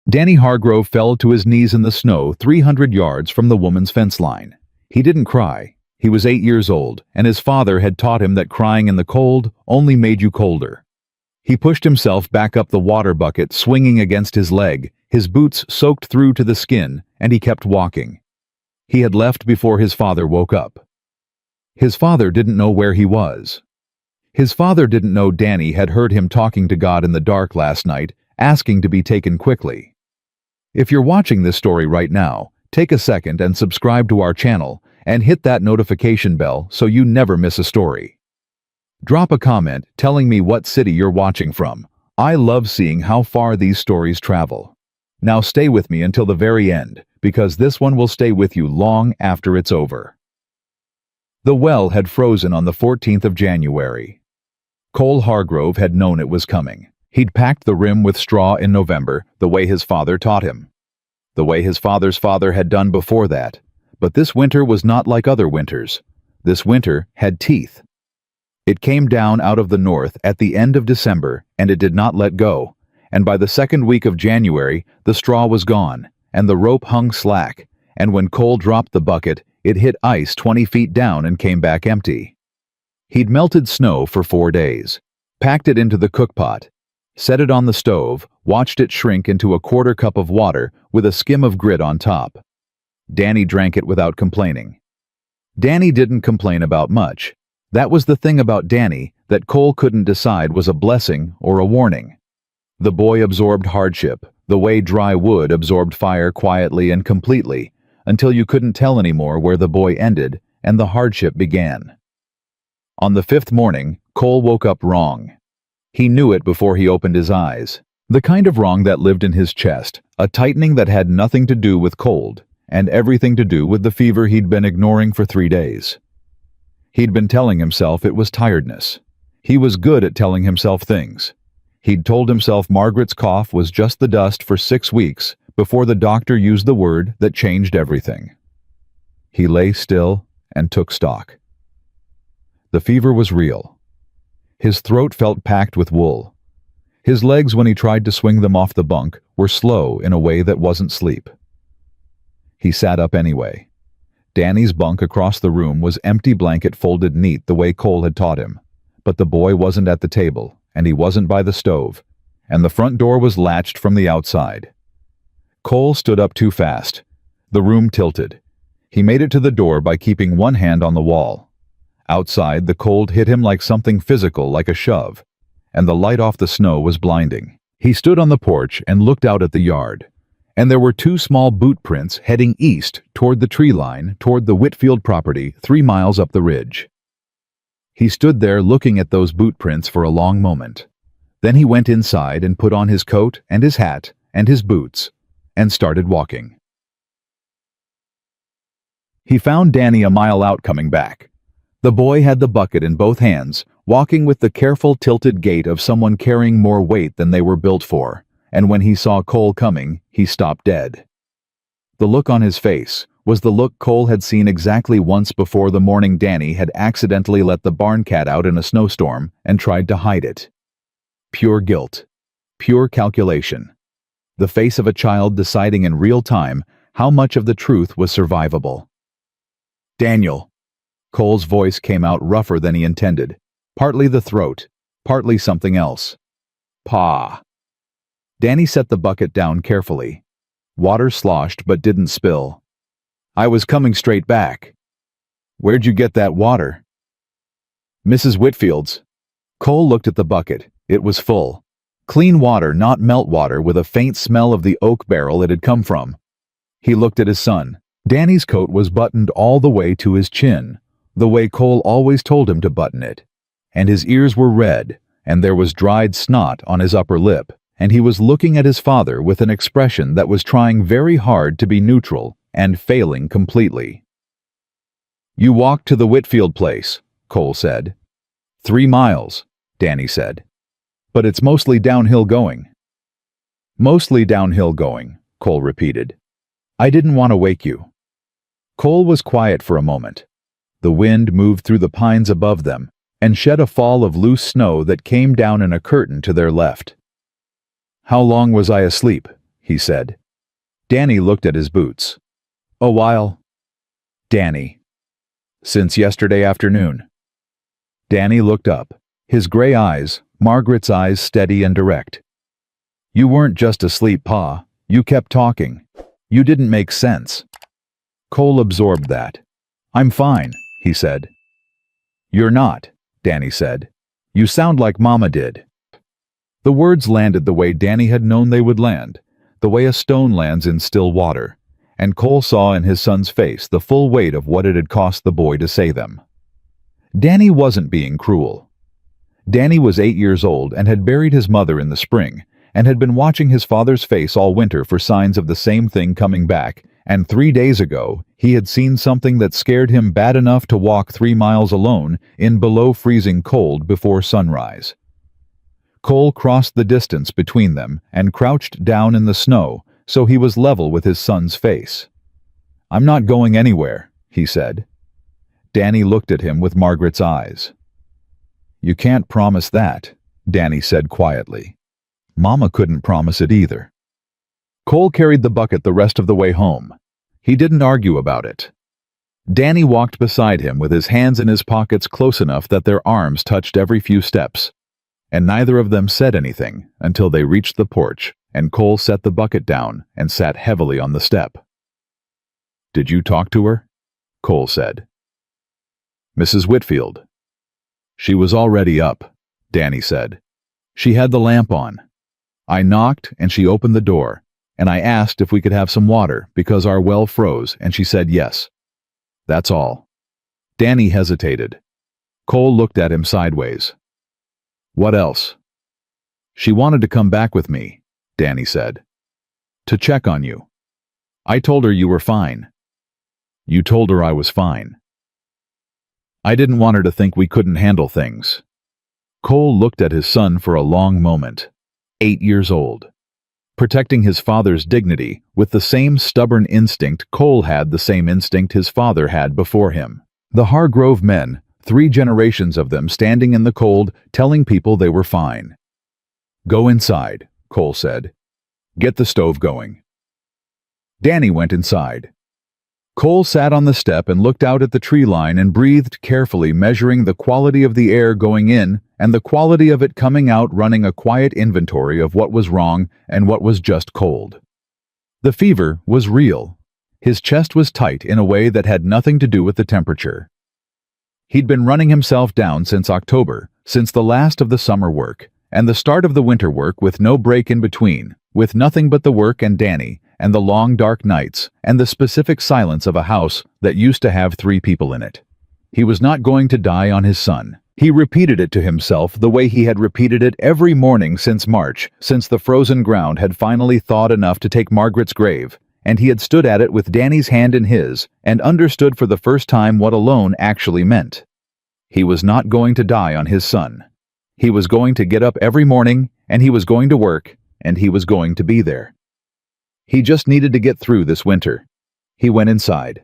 Danny Hargrove fell to his knees in the snow 300 yards from the woman's fence line. He didn't cry. He was 8 years old, and his father had taught him that crying in the cold only made you colder. He pushed himself back up the water bucket, swinging against his leg, his boots soaked through to the skin, and he kept walking. He had left before his father woke up. His father didn't know where he was. His father didn't know Danny had heard him talking to God in the dark last night, asking to be taken quickly. If you're watching this story right now, take a second and subscribe to our channel, and hit that notification bell so you never miss a story. Drop a comment telling me what city you're watching from. I love seeing how far these stories travel. Now stay with me until the very end, because this one will stay with you long after it's over. The well had frozen on the 14th of January. Cole Hargrove had known it was coming. He'd packed the rim with straw in November, the way his father taught him. The way his father's father had done before that. But this winter was not like other winters. This winter had teeth. It came down out of the north at the end of December, and it did not let go. And by the second week of January, the straw was gone, and the rope hung slack, and when Cole dropped the bucket, it hit ice 20 feet down and came back empty. He'd melted snow for 4 days, packed it into the cookpot, set it on the stove, watched it shrink into a quarter cup of water with a skim of grit on top. Danny drank it without complaining. Danny didn't complain about much. That was the thing about Danny, that Cole couldn't decide was a blessing or a warning. The boy absorbed hardship, the way dry wood absorbed fire quietly and completely, until you couldn't tell anymore where the boy ended and the hardship began. On the 5th morning, Cole woke up wrong. He knew it before he opened his eyes. The kind of wrong that lived in his chest, a tightening that had nothing to do with cold, and everything to do with the fever he'd been ignoring for 3 days. He'd been telling himself it was tiredness. He was good at telling himself things. He'd told himself Margaret's cough was just the dust for 6 weeks before the doctor used the word that changed everything. He lay still and took stock. The fever was real. His throat felt packed with wool. His legs, when he tried to swing them off the bunk, were slow in a way that wasn't sleep. He sat up anyway. Danny's bunk across the room was empty blanket folded neat the way Cole had taught him. But the boy wasn't at the table, and he wasn't by the stove, and the front door was latched from the outside. Cole stood up too fast. The room tilted. He made it to the door by keeping one hand on the wall. Outside, the cold hit him like something physical, like a shove, and the light off the snow was blinding. He stood on the porch and looked out at the yard, and there were 2 small boot prints heading east toward the tree line, toward the Whitfield property 3 miles up the ridge. He stood there looking at those boot prints for a long moment. Then he went inside and put on his coat and his hat and his boots and started walking. He found Danny a mile out coming back. The boy had the bucket in both hands, walking with the careful tilted gait of someone carrying more weight than they were built for, and when he saw Cole coming, he stopped dead. The look on his face was the look Cole had seen exactly once before the morning Danny had accidentally let the barn cat out in a snowstorm and tried to hide it. Pure guilt. Pure calculation. The face of a child deciding in real time how much of the truth was survivable. "Daniel." Cole's voice came out rougher than he intended, partly the throat, partly something else. "Pa." Danny set the bucket down carefully. Water sloshed but didn't spill. "I was coming straight back." "Where'd you get that water?" "Mrs. Whitfield's." Cole looked at the bucket. It was full. Clean water, not meltwater, with a faint smell of the oak barrel it had come from. He looked at his son. Danny's coat was buttoned all the way to his chin, the way Cole always told him to button it, and his ears were red, and there was dried snot on his upper lip, and he was looking at his father with an expression that was trying very hard to be neutral and failing completely. "You walked to the Whitfield place," Cole said. 3 miles, Danny said. "But it's mostly downhill going." "Mostly downhill going," Cole repeated. "I didn't want to wake you." Cole was quiet for a moment. The wind moved through the pines above them and shed a fall of loose snow that came down in a curtain to their left. "How long was I asleep?" he said. Danny looked at his boots. A while. Danny. Since yesterday afternoon. Danny looked up, his gray eyes, Margaret's eyes, steady and direct. You weren't just asleep, Pa. You kept talking. You didn't make sense. Cole absorbed that. I'm fine, he said. You're not, Danny said. You sound like Mama did. The words landed the way Danny had known they would land, the way a stone lands in still water, and Cole saw in his son's face the full weight of what it had cost the boy to say them. Danny wasn't being cruel. Danny was 8 years old and had buried his mother in the spring, and had been watching his father's face all winter for signs of the same thing coming back, and 3 days ago he had seen something that scared him bad enough to walk 3 miles alone in below freezing cold before sunrise. Cole crossed the distance between them and crouched down in the snow so he was level with his son's face. I'm not going anywhere, he said. Danny looked at him with Margaret's eyes. You can't promise that, Danny said quietly. Mama couldn't promise it either. Cole carried the bucket the rest of the way home. He didn't argue about it. Danny walked beside him with his hands in his pockets close enough that their arms touched every few steps, and neither of them said anything until they reached the porch and Cole set the bucket down and sat heavily on the step. Did you talk to her? Cole said. Mrs. Whitfield. She was already up, Danny said. She had the lamp on. I knocked and she opened the door, and I asked if we could have some water because our well froze, and she said yes. That's all. Danny hesitated. Cole looked at him sideways. What else? She wanted to come back with me, Danny said. To check on you. I told her you were fine. You told her I was fine. I didn't want her to think we couldn't handle things. Cole looked at his son for a long moment. 8 years old. Protecting his father's dignity with the same stubborn instinct Cole had, the same instinct his father had before him. The Hargrove men, 3 generations of them standing in the cold, telling people they were fine. Go inside, Cole said. Get the stove going. Danny went inside. Cole sat on the step and looked out at the tree line and breathed carefully, measuring the quality of the air going in and the quality of it coming out, running a quiet inventory of what was wrong and what was just cold. The fever was real. His chest was tight in a way that had nothing to do with the temperature. He'd been running himself down since October, since the last of the summer work, and the start of the winter work with no break in between, with nothing but the work and Danny, and the long dark nights, and the specific silence of a house that used to have 3 people in it. He was not going to die on his son. He repeated it to himself the way he had repeated it every morning since March, since the frozen ground had finally thawed enough to take Margaret's grave, and he had stood at it with Danny's hand in his, and understood for the first time what alone actually meant. He was not going to die on his son. He was going to get up every morning, and he was going to work, and he was going to be there. He just needed to get through this winter. He went inside.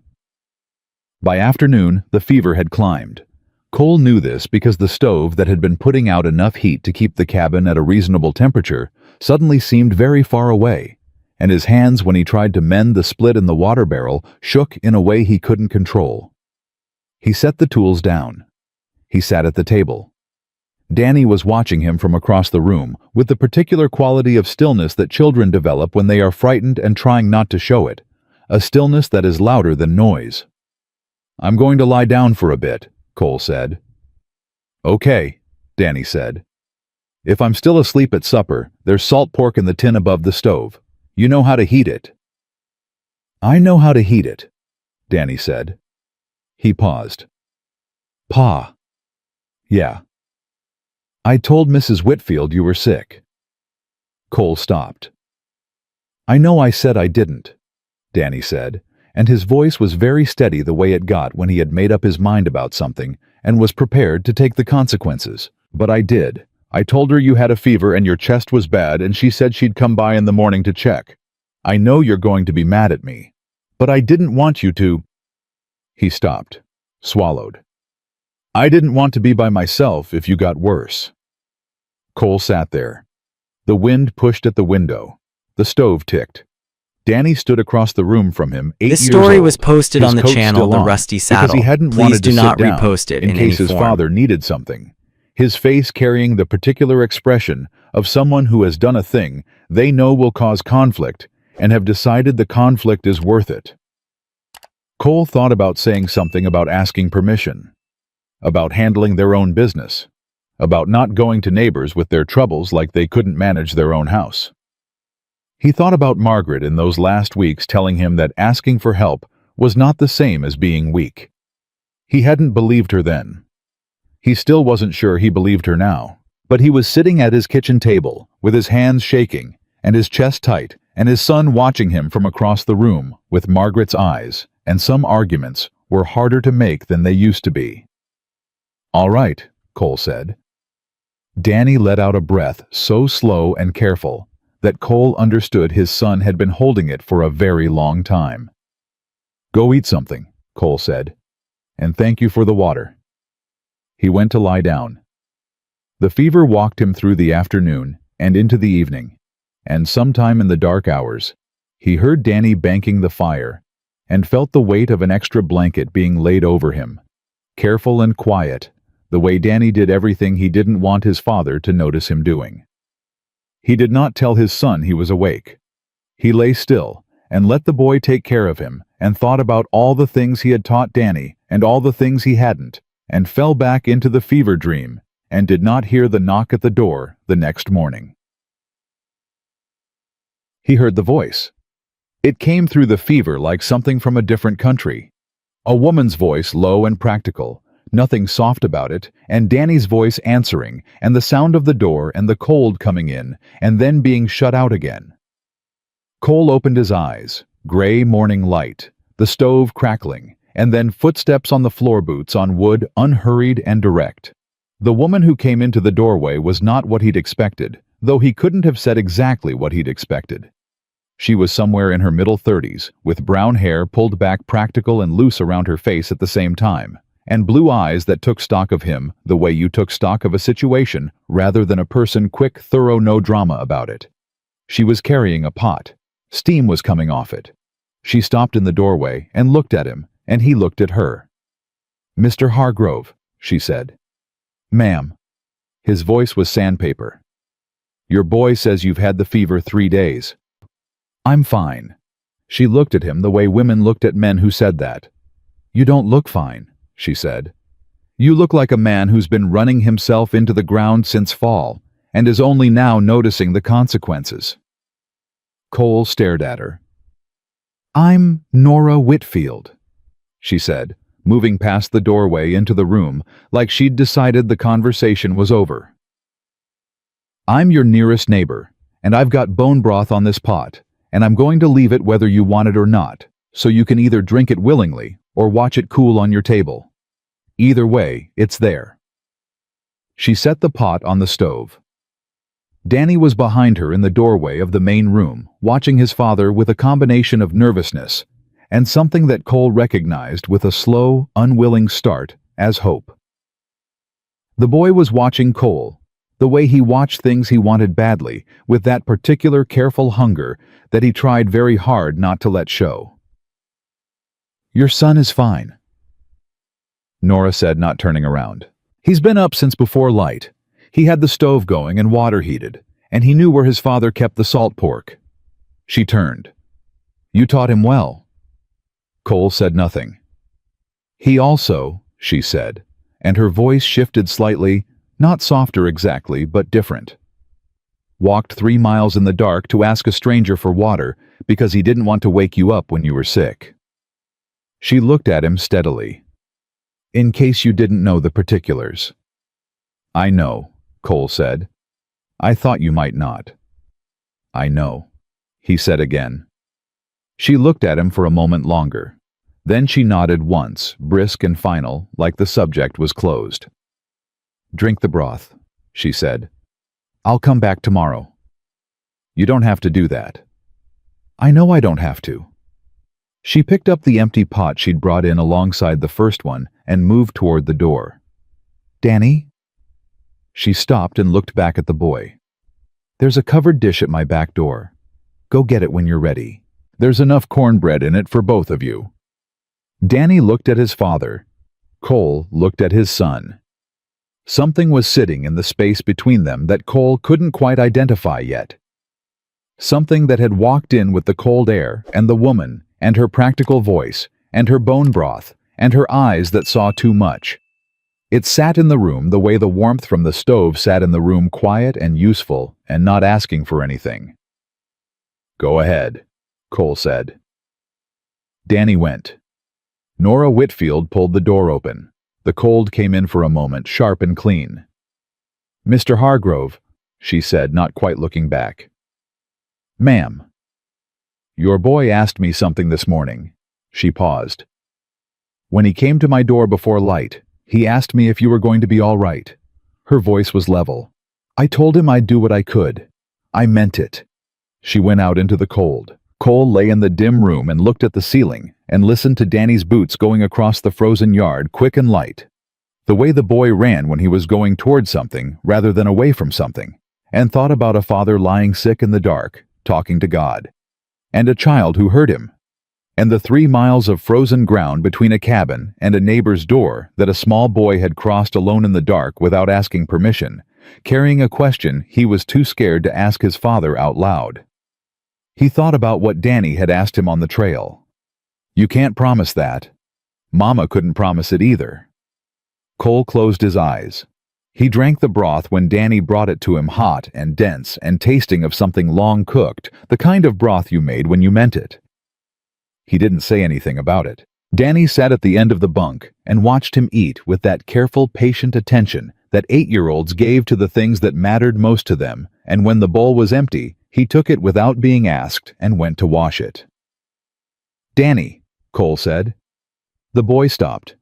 By afternoon, the fever had climbed. Cole knew this because the stove that had been putting out enough heat to keep the cabin at a reasonable temperature suddenly seemed very far away, and his hands, when he tried to mend the split in the water barrel, shook in a way he couldn't control. He set the tools down. He sat at the table. Danny was watching him from across the room with the particular quality of stillness that children develop when they are frightened and trying not to show it, a stillness that is louder than noise. I'm going to lie down for a bit, Cole said. Okay, Danny said. If I'm still asleep at supper, there's salt pork in the tin above the stove. You know how to heat it. I know how to heat it, Danny said. He paused. Pa. Yeah. I told Mrs. Whitfield you were sick. Cole stopped. I know I said I didn't, Danny said, and his voice was very steady the way it got when he had made up his mind about something and was prepared to take the consequences. But I did. I told her you had a fever and your chest was bad, and she said she'd come by in the morning to check. I know you're going to be mad at me, but I didn't want you to. He stopped, swallowed. I didn't want to be by myself if you got worse. Cole sat there. The wind pushed at the window. The stove ticked. Danny stood across the room from him, 8 years This story old, was posted his on the coat channel still The on, Rusty because Saddle. he hadn't Please wanted do to not sit down repost it in in any case his form. father needed something. His face carrying the particular expression of someone who has done a thing they know will cause conflict and have decided the conflict is worth it. Cole thought about saying something about asking permission, about handling their own business, about not going to neighbors with their troubles like they couldn't manage their own house. He thought about Margaret in those last weeks telling him that asking for help was not the same as being weak. He hadn't believed her then. He still wasn't sure he believed her now, but he was sitting at his kitchen table with his hands shaking and his chest tight and his son watching him from across the room with Margaret's eyes, and some arguments were harder to make than they used to be. "All right," Cole said. Danny let out a breath so slow and careful that Cole understood his son had been holding it for a very long time. "Go eat something," Cole said, "and thank you for the water." He went to lie down. The fever walked him through the afternoon and into the evening, and sometime in the dark hours, he heard Danny banking the fire and felt the weight of an extra blanket being laid over him, careful and quiet, the way Danny did everything he didn't want his father to notice him doing. He did not tell his son he was awake. He lay still and let the boy take care of him and thought about all the things he had taught Danny and all the things he hadn't, and fell back into the fever dream and did not hear the knock at the door the next morning. He heard the voice. It came through the fever like something from a different country. A woman's voice, low and practical, nothing soft about it, and Danny's voice answering, and the sound of the door and the cold coming in, and then being shut out again. Cole opened his eyes, gray morning light, the stove crackling, and then footsteps on the floor boots on wood, unhurried and direct. The woman who came into the doorway was not what he'd expected, though he couldn't have said exactly what he'd expected. She was somewhere in her middle 30s, with brown hair pulled back practical and loose around her face at the same time, and blue eyes that took stock of him the way you took stock of a situation rather than a person, quick, thorough, no drama about it. She was carrying a pot. Steam was coming off it. She stopped in the doorway and looked at him, and he looked at her. "Mr. Hargrove," she said. "Ma'am." His voice was sandpaper. "Your boy says you've had the fever 3 days. "I'm fine." She looked at him the way women looked at men who said that. "You don't look fine," she said. "You look like a man who's been running himself into the ground since fall, and is only now noticing the consequences." Cole stared at her. "I'm Nora Whitfield," she said, moving past the doorway into the room like she'd decided the conversation was over. "I'm your nearest neighbor, and I've got bone broth on this pot, and I'm going to leave it whether you want it or not, so you can either drink it willingly or watch it cool on your table. Either way, it's there." She set the pot on the stove. Danny was behind her in the doorway of the main room, watching his father with a combination of nervousness and something that Cole recognized with a slow, unwilling start as hope. The boy was watching Cole, the way he watched things he wanted badly, with that particular careful hunger that he tried very hard not to let show. "Your son is fine," Nora said, not turning around. "He's been up since before light. He had the stove going and water heated, and he knew where his father kept the salt pork." She turned. "You taught him well." Cole said nothing. "He also," she said, and her voice shifted slightly, not softer exactly, but different. "Walked 3 miles in the dark to ask a stranger for water because he didn't want to wake you up when you were sick." She looked at him steadily. "In case you didn't know the particulars." "I know," Cole said. "I thought you might not." "I know," he said again. She looked at him for a moment longer. Then she nodded once, brisk and final, like the subject was closed. "Drink the broth," she said. "I'll come back tomorrow." "You don't have to do that." "I know I don't have to." She picked up the empty pot she'd brought in alongside the first one and moved toward the door. "Danny?" She stopped and looked back at the boy. "There's a covered dish at my back door. Go get it when you're ready. There's enough cornbread in it for both of you." Danny looked at his father. Cole looked at his son. Something was sitting in the space between them that Cole couldn't quite identify yet. Something that had walked in with the cold air and the woman and her practical voice and her bone broth and her eyes that saw too much. It sat in the room the way the warmth from the stove sat in the room, quiet and useful and not asking for anything. "Go ahead," Cole said. Danny went. Nora Whitfield pulled the door open. The cold came in for a moment, sharp and clean. "Mr. Hargrove," she said, not quite looking back. "Ma'am." "Your boy asked me something this morning." She paused. "When he came to my door before light, he asked me if you were going to be all right." Her voice was level. "I told him I'd do what I could. I meant it." She went out into the cold. Cole lay in the dim room and looked at the ceiling and listened to Danny's boots going across the frozen yard, quick and light. The way the boy ran when he was going toward something rather than away from something, and thought about a father lying sick in the dark, talking to God, and a child who heard him, and the 3 miles of frozen ground between a cabin and a neighbor's door that a small boy had crossed alone in the dark without asking permission, carrying a question he was too scared to ask his father out loud. He thought about what Danny had asked him on the trail. "You can't promise that. Mama couldn't promise it either." Cole closed his eyes. He drank the broth when Danny brought it to him, hot and dense and tasting of something long cooked, the kind of broth you made when you meant it. He didn't say anything about it. Danny sat at the end of the bunk and watched him eat with that careful, patient attention that 8-year-olds gave to the things that mattered most to them, and when the bowl was empty, he took it without being asked and went to wash it. "Danny," Cole said. The boy stopped.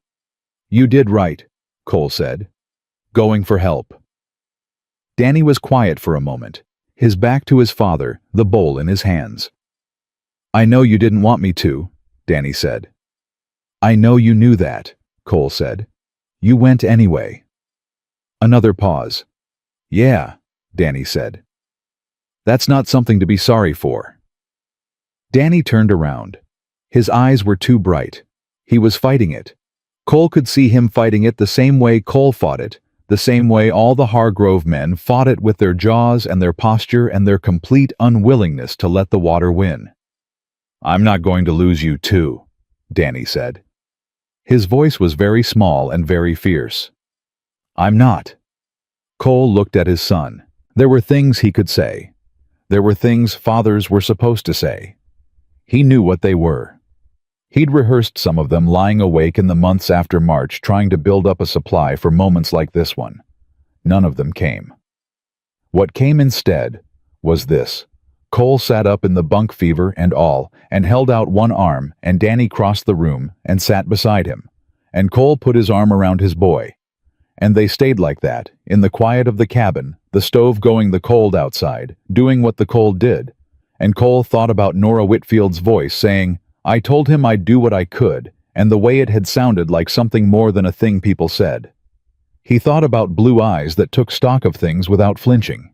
"You did right," Cole said. "Going for help." Danny was quiet for a moment, his back to his father, the bowl in his hands. "I know you didn't want me to," Danny said. "I know you knew that," Cole said. "You went anyway." Another pause. "Yeah," Danny said. "That's not something to be sorry for." Danny turned around. His eyes were too bright. He was fighting it. Cole could see him fighting it the same way Cole fought it, the same way all the Hargrove men fought it, with their jaws and their posture and their complete unwillingness to let the water win. "I'm not going to lose you too," Danny said. His voice was very small and very fierce. "I'm not." Cole looked at his son. There were things he could say. There were things fathers were supposed to say. He knew what they were. He'd rehearsed some of them, lying awake in the months after March, trying to build up a supply for moments like this one. None of them came. What came instead was this. Cole sat up in the bunk, fever and all, and held out one arm, and Danny crossed the room and sat beside him, and Cole put his arm around his boy. And they stayed like that, in the quiet of the cabin, the stove going, the cold outside, doing what the cold did. And Cole thought about Nora Whitfield's voice saying, "I told him I'd do what I could," and the way it had sounded like something more than a thing people said. He thought about blue eyes that took stock of things without flinching.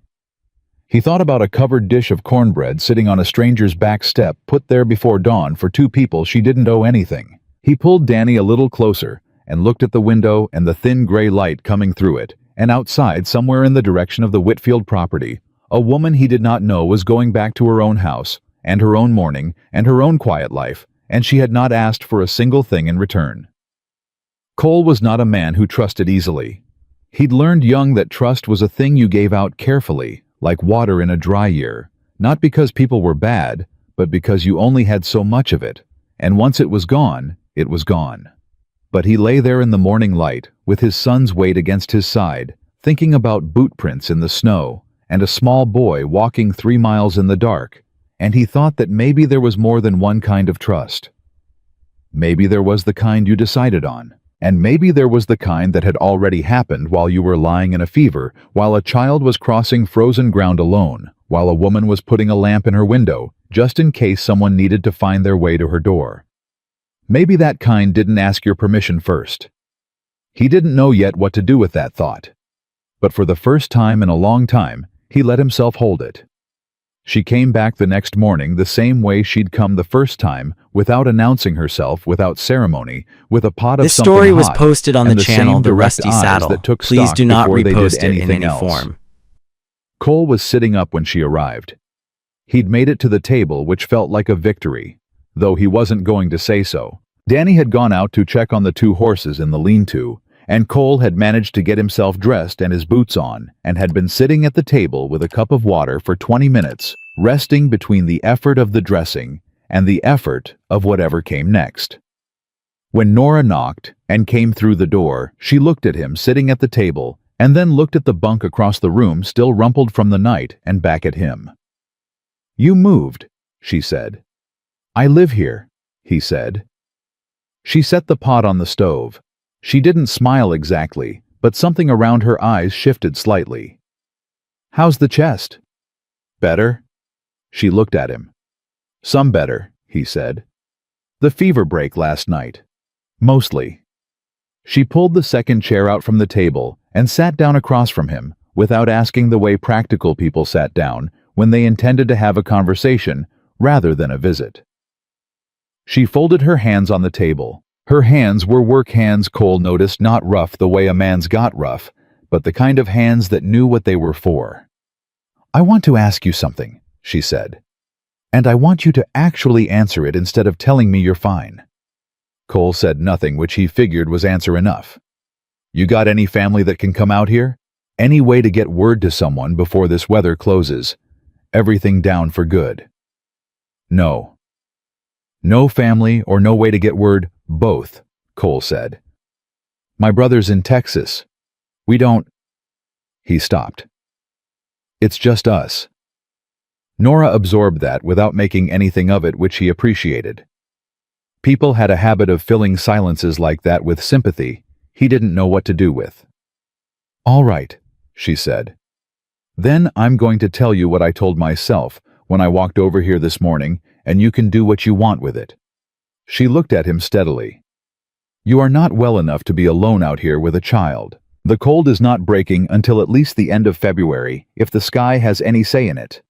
He thought about a covered dish of cornbread sitting on a stranger's back step, put there before dawn for 2 people she didn't owe anything. He pulled Danny a little closer and looked at the window and the thin gray light coming through it, and outside, somewhere in the direction of the Whitfield property, a woman he did not know was going back to her own house, and her own morning, and her own quiet life, and she had not asked for a single thing in return. Cole was not a man who trusted easily. He'd learned young that trust was a thing you gave out carefully, like water in a dry year, not because people were bad, but because you only had so much of it, and once it was gone, it was gone. But he lay there in the morning light, with his son's weight against his side, thinking about boot prints in the snow, and a small boy walking 3 miles in the dark, and he thought that maybe there was more than one kind of trust. Maybe there was the kind you decided on, and maybe there was the kind that had already happened while you were lying in a fever, while a child was crossing frozen ground alone, while a woman was putting a lamp in her window, just in case someone needed to find their way to her door. Maybe that kind didn't ask your permission first. He didn't know yet what to do with that thought. But for the first time in a long time, he let himself hold it. She came back the next morning the same way she'd come the first time, without announcing herself, without ceremony, with a pot of This something story was hot, posted on and the channel same The direct Rusty eyes Saddle. that took Please stock do not before they did repost it in anything any else. form. Cole was sitting up when she arrived. He'd made it to the table, which felt like a victory, though he wasn't going to say so. Danny had gone out to check on the two horses in the lean-to, and Cole had managed to get himself dressed and his boots on, and had been sitting at the table with a cup of water for 20 minutes, resting between the effort of the dressing and the effort of whatever came next. When Nora knocked and came through the door, she looked at him sitting at the table, and then looked at the bunk across the room still rumpled from the night, and back at him. "You moved," she said. "I live here," he said. She set the pot on the stove. She didn't smile exactly, but something around her eyes shifted slightly. "How's the chest?" "Better?" She looked at him. "Some better," he said. "The fever break last night. Mostly." She pulled the second chair out from the table and sat down across from him, without asking the way practical people sat down when they intended to have a conversation rather than a visit. She folded her hands on the table. Her hands were work hands, Cole noticed, not rough the way a man's got rough, but the kind of hands that knew what they were for. "I want to ask you something," she said. "And I want you to actually answer it instead of telling me you're fine." Cole said nothing, which he figured was answer enough. "You got any family that can come out here? Any way to get word to someone before this weather closes? Everything down for good." "No." "No family or no way to get word?" "Both," Cole said. "My brother's in Texas. We don't—" He stopped. "It's just us." Nora absorbed that without making anything of it, which he appreciated. People had a habit of filling silences like that with sympathy he didn't know what to do with. "All right," she said. "Then I'm going to tell you what I told myself when I walked over here this morning, and you can do what you want with it." She looked at him steadily. "You are not well enough to be alone out here with a child. The cold is not breaking until at least the end of February, if the sky has any say in it.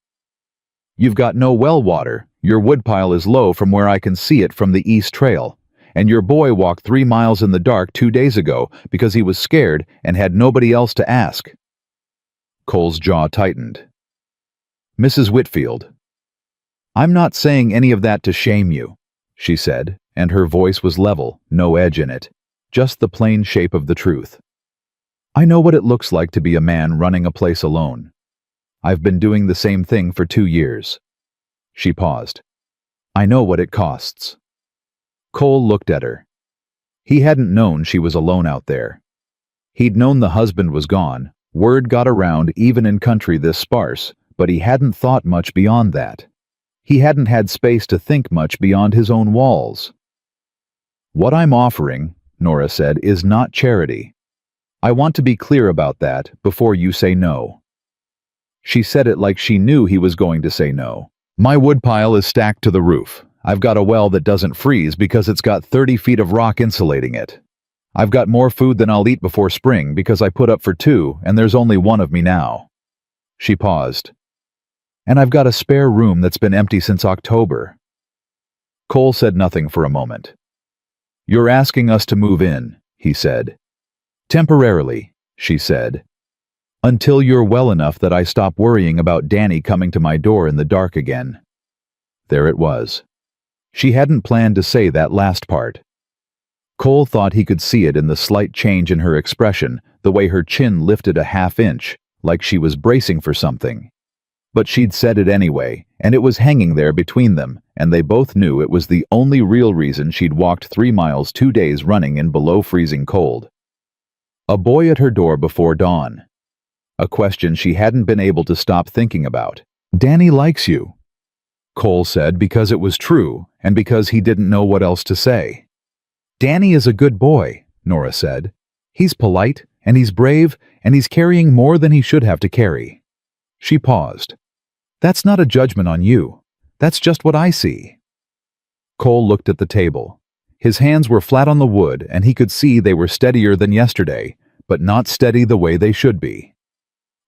You've got no well water, your woodpile is low from where I can see it from the East Trail, and your boy walked 3 miles in the dark 2 days ago because he was scared and had nobody else to ask." Cole's jaw tightened. "Mrs. Whitfield, I'm not saying any of that to shame you," she said, and her voice was level, no edge in it, just the plain shape of the truth. "I know what it looks like to be a man running a place alone. I've been doing the same thing for 2 years. She paused. "I know what it costs." Cole looked at her. He hadn't known she was alone out there. He'd known the husband was gone, word got around even in country this sparse, but he hadn't thought much beyond that. He hadn't had space to think much beyond his own walls. "What I'm offering," Nora said, "is not charity. I want to be clear about that before you say no." She said it like she knew he was going to say no. "My woodpile is stacked to the roof. I've got a well that doesn't freeze because it's got 30 feet of rock insulating it. I've got more food than I'll eat before spring because I put up for 2 and there's only 1 of me now." She paused. "And I've got a spare room that's been empty since October." Cole said nothing for a moment. "You're asking us to move in," he said. "Temporarily," she said. "Until you're well enough that I stop worrying about Danny coming to my door in the dark again." There it was. She hadn't planned to say that last part. Cole thought he could see it in the slight change in her expression, the way her chin lifted a half inch, like she was bracing for something. But she'd said it anyway, and it was hanging there between them, and they both knew it was the only real reason she'd walked 3 miles 2 days running in below freezing cold. A boy at her door before dawn. A question she hadn't been able to stop thinking about. "Danny likes you," Cole said, because it was true, and because he didn't know what else to say. "Danny is a good boy," Nora said. "He's polite, and he's brave, and he's carrying more than he should have to carry." She paused. "That's not a judgment on you. That's just what I see." Cole looked at the table. His hands were flat on the wood, and he could see they were steadier than yesterday, but not steady the way they should be.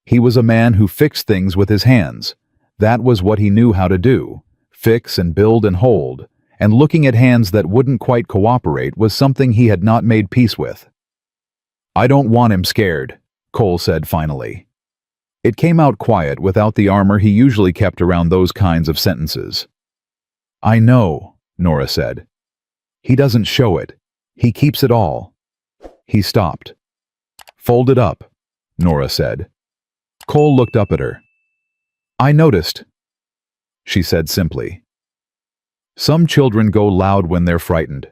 He was a man who fixed things with his hands. That was what he knew how to do: fix and build and hold, and looking at hands that wouldn't quite cooperate was something he had not made peace with. "I don't want him scared," Cole said finally. It came out quiet without the armor he usually kept around those kinds of sentences. "I know," Nora said. "He doesn't show it. He keeps it all." He stopped. "Fold it up," Nora said. Cole looked up at her. "I noticed," she said simply. "Some children go loud when they're frightened.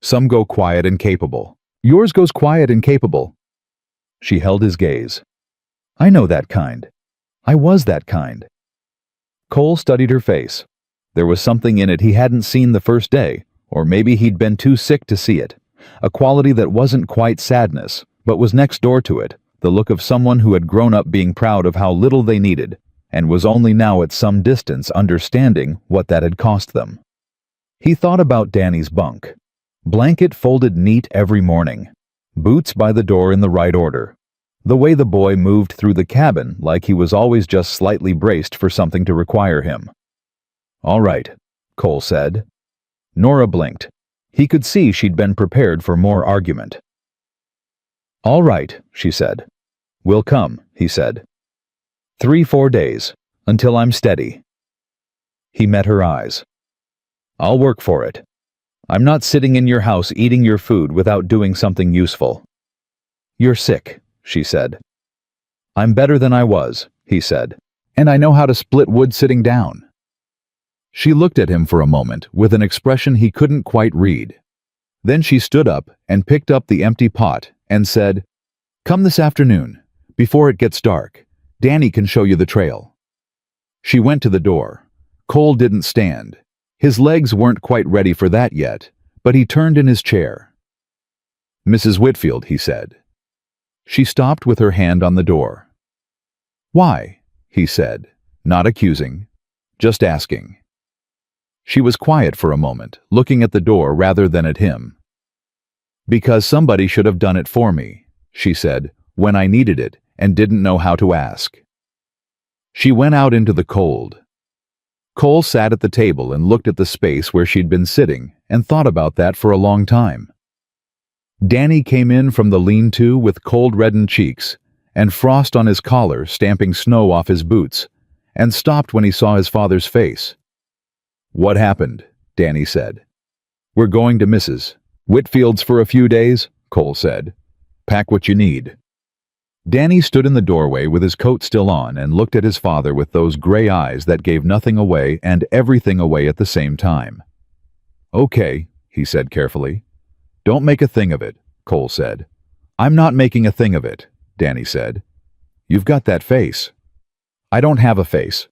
Some go quiet and capable. Yours goes quiet and capable." She held his gaze. "I know that kind. I was that kind." Cole studied her face. There was something in it he hadn't seen the first day, or maybe he'd been too sick to see it. A quality that wasn't quite sadness, but was next door to it, the look of someone who had grown up being proud of how little they needed, and was only now at some distance understanding what that had cost them. He thought about Danny's bunk. Blanket folded neat every morning. Boots by the door in the right order. The way the boy moved through the cabin like he was always just slightly braced for something to require him. "All right," Cole said. Nora blinked. He could see she'd been prepared for more argument. "All right," she said. "We'll come," he said. 3-4 days, until I'm steady." He met her eyes. "I'll work for it. I'm not sitting in your house eating your food without doing something useful." "You're sick," she said. "I'm better than I was," he said. "And I know how to split wood sitting down." She looked at him for a moment with an expression he couldn't quite read. Then she stood up and picked up the empty pot and said, "Come this afternoon, before it gets dark. Danny can show you the trail." She went to the door. Cole didn't stand. His legs weren't quite ready for that yet, but he turned in his chair. "Mrs. Whitfield," he said. She stopped with her hand on the door. "Why?" he said, not accusing, just asking. She was quiet for a moment, looking at the door rather than at him. "Because somebody should have done it for me," she said, "when I needed it and didn't know how to ask." She went out into the cold. Cole sat at the table and looked at the space where she'd been sitting and thought about that for a long time. Danny came in from the lean-to with cold-reddened cheeks and frost on his collar stamping snow off his boots, and stopped when he saw his father's face. "What happened?" Danny said. "We're going to Mrs. Whitfield's for a few days," Cole said. "Pack what you need." Danny stood in the doorway with his coat still on and looked at his father with those gray eyes that gave nothing away and everything away at the same time. "Okay," he said carefully. "Don't make a thing of it," Cole said. "I'm not making a thing of it," Danny said. "You've got that face." "I don't have a face."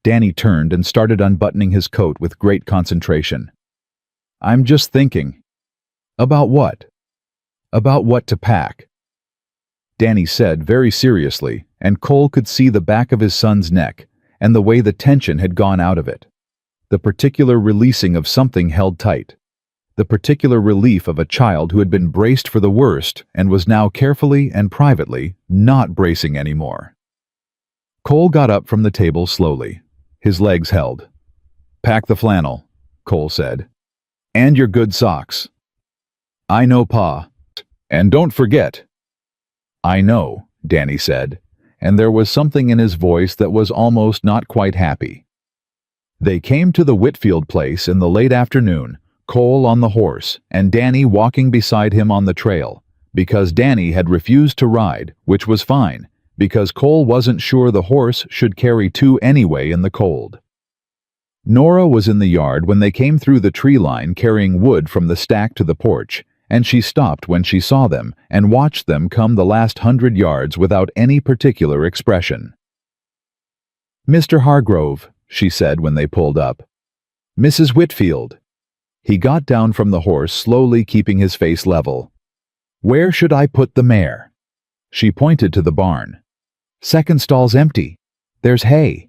Danny turned and started unbuttoning his coat with great concentration. "I'm just thinking." "About what?" "About what to pack." Danny said very seriously, and Cole could see the back of his son's neck and the way the tension had gone out of it. The particular releasing of something held tight. The particular relief of a child who had been braced for the worst and was now carefully and privately not bracing anymore. Cole got up from the table slowly. His legs held. "Pack the flannel," Cole said. "And your good socks." "I know, Pa. And don't forget." "I know," Danny said, and there was something in his voice that was almost not quite happy. They came to the Whitfield place in the late afternoon, Cole on the horse and Danny walking beside him on the trail, because Danny had refused to ride, which was fine, because Cole wasn't sure the horse should carry two anyway in the cold. Nora was in the yard when they came through the tree line carrying wood from the stack to the porch, and she stopped when she saw them and watched them come the last 100 yards without any particular expression. "Mr. Hargrove," she said when they pulled up. "Mrs. Whitfield." He got down from the horse, slowly keeping his face level. "Where should I put the mare?" She pointed to the barn. "Second stall's empty. There's hay."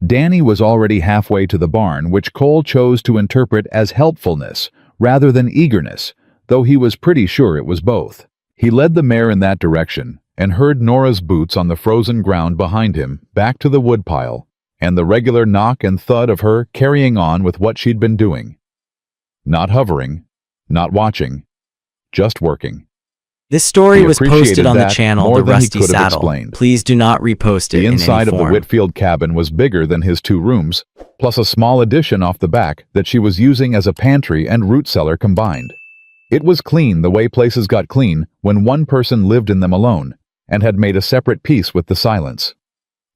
Danny was already halfway to the barn, which Cole chose to interpret as helpfulness rather than eagerness, though he was pretty sure it was both. He led the mare in that direction, and heard Nora's boots on the frozen ground behind him back to the woodpile, and the regular knock and thud of her carrying on with what she'd been doing. Not hovering, not watching, just working. This story He was posted appreciated on the that channel more The than he Rusty could have Saddle. explained. Please do not repost it The in inside any of the form. Whitfield cabin was bigger than his 2 rooms, plus a small addition off the back that she was using as a pantry and root cellar combined. It was clean the way places got clean when one person lived in them alone, and had made a separate peace with the silence.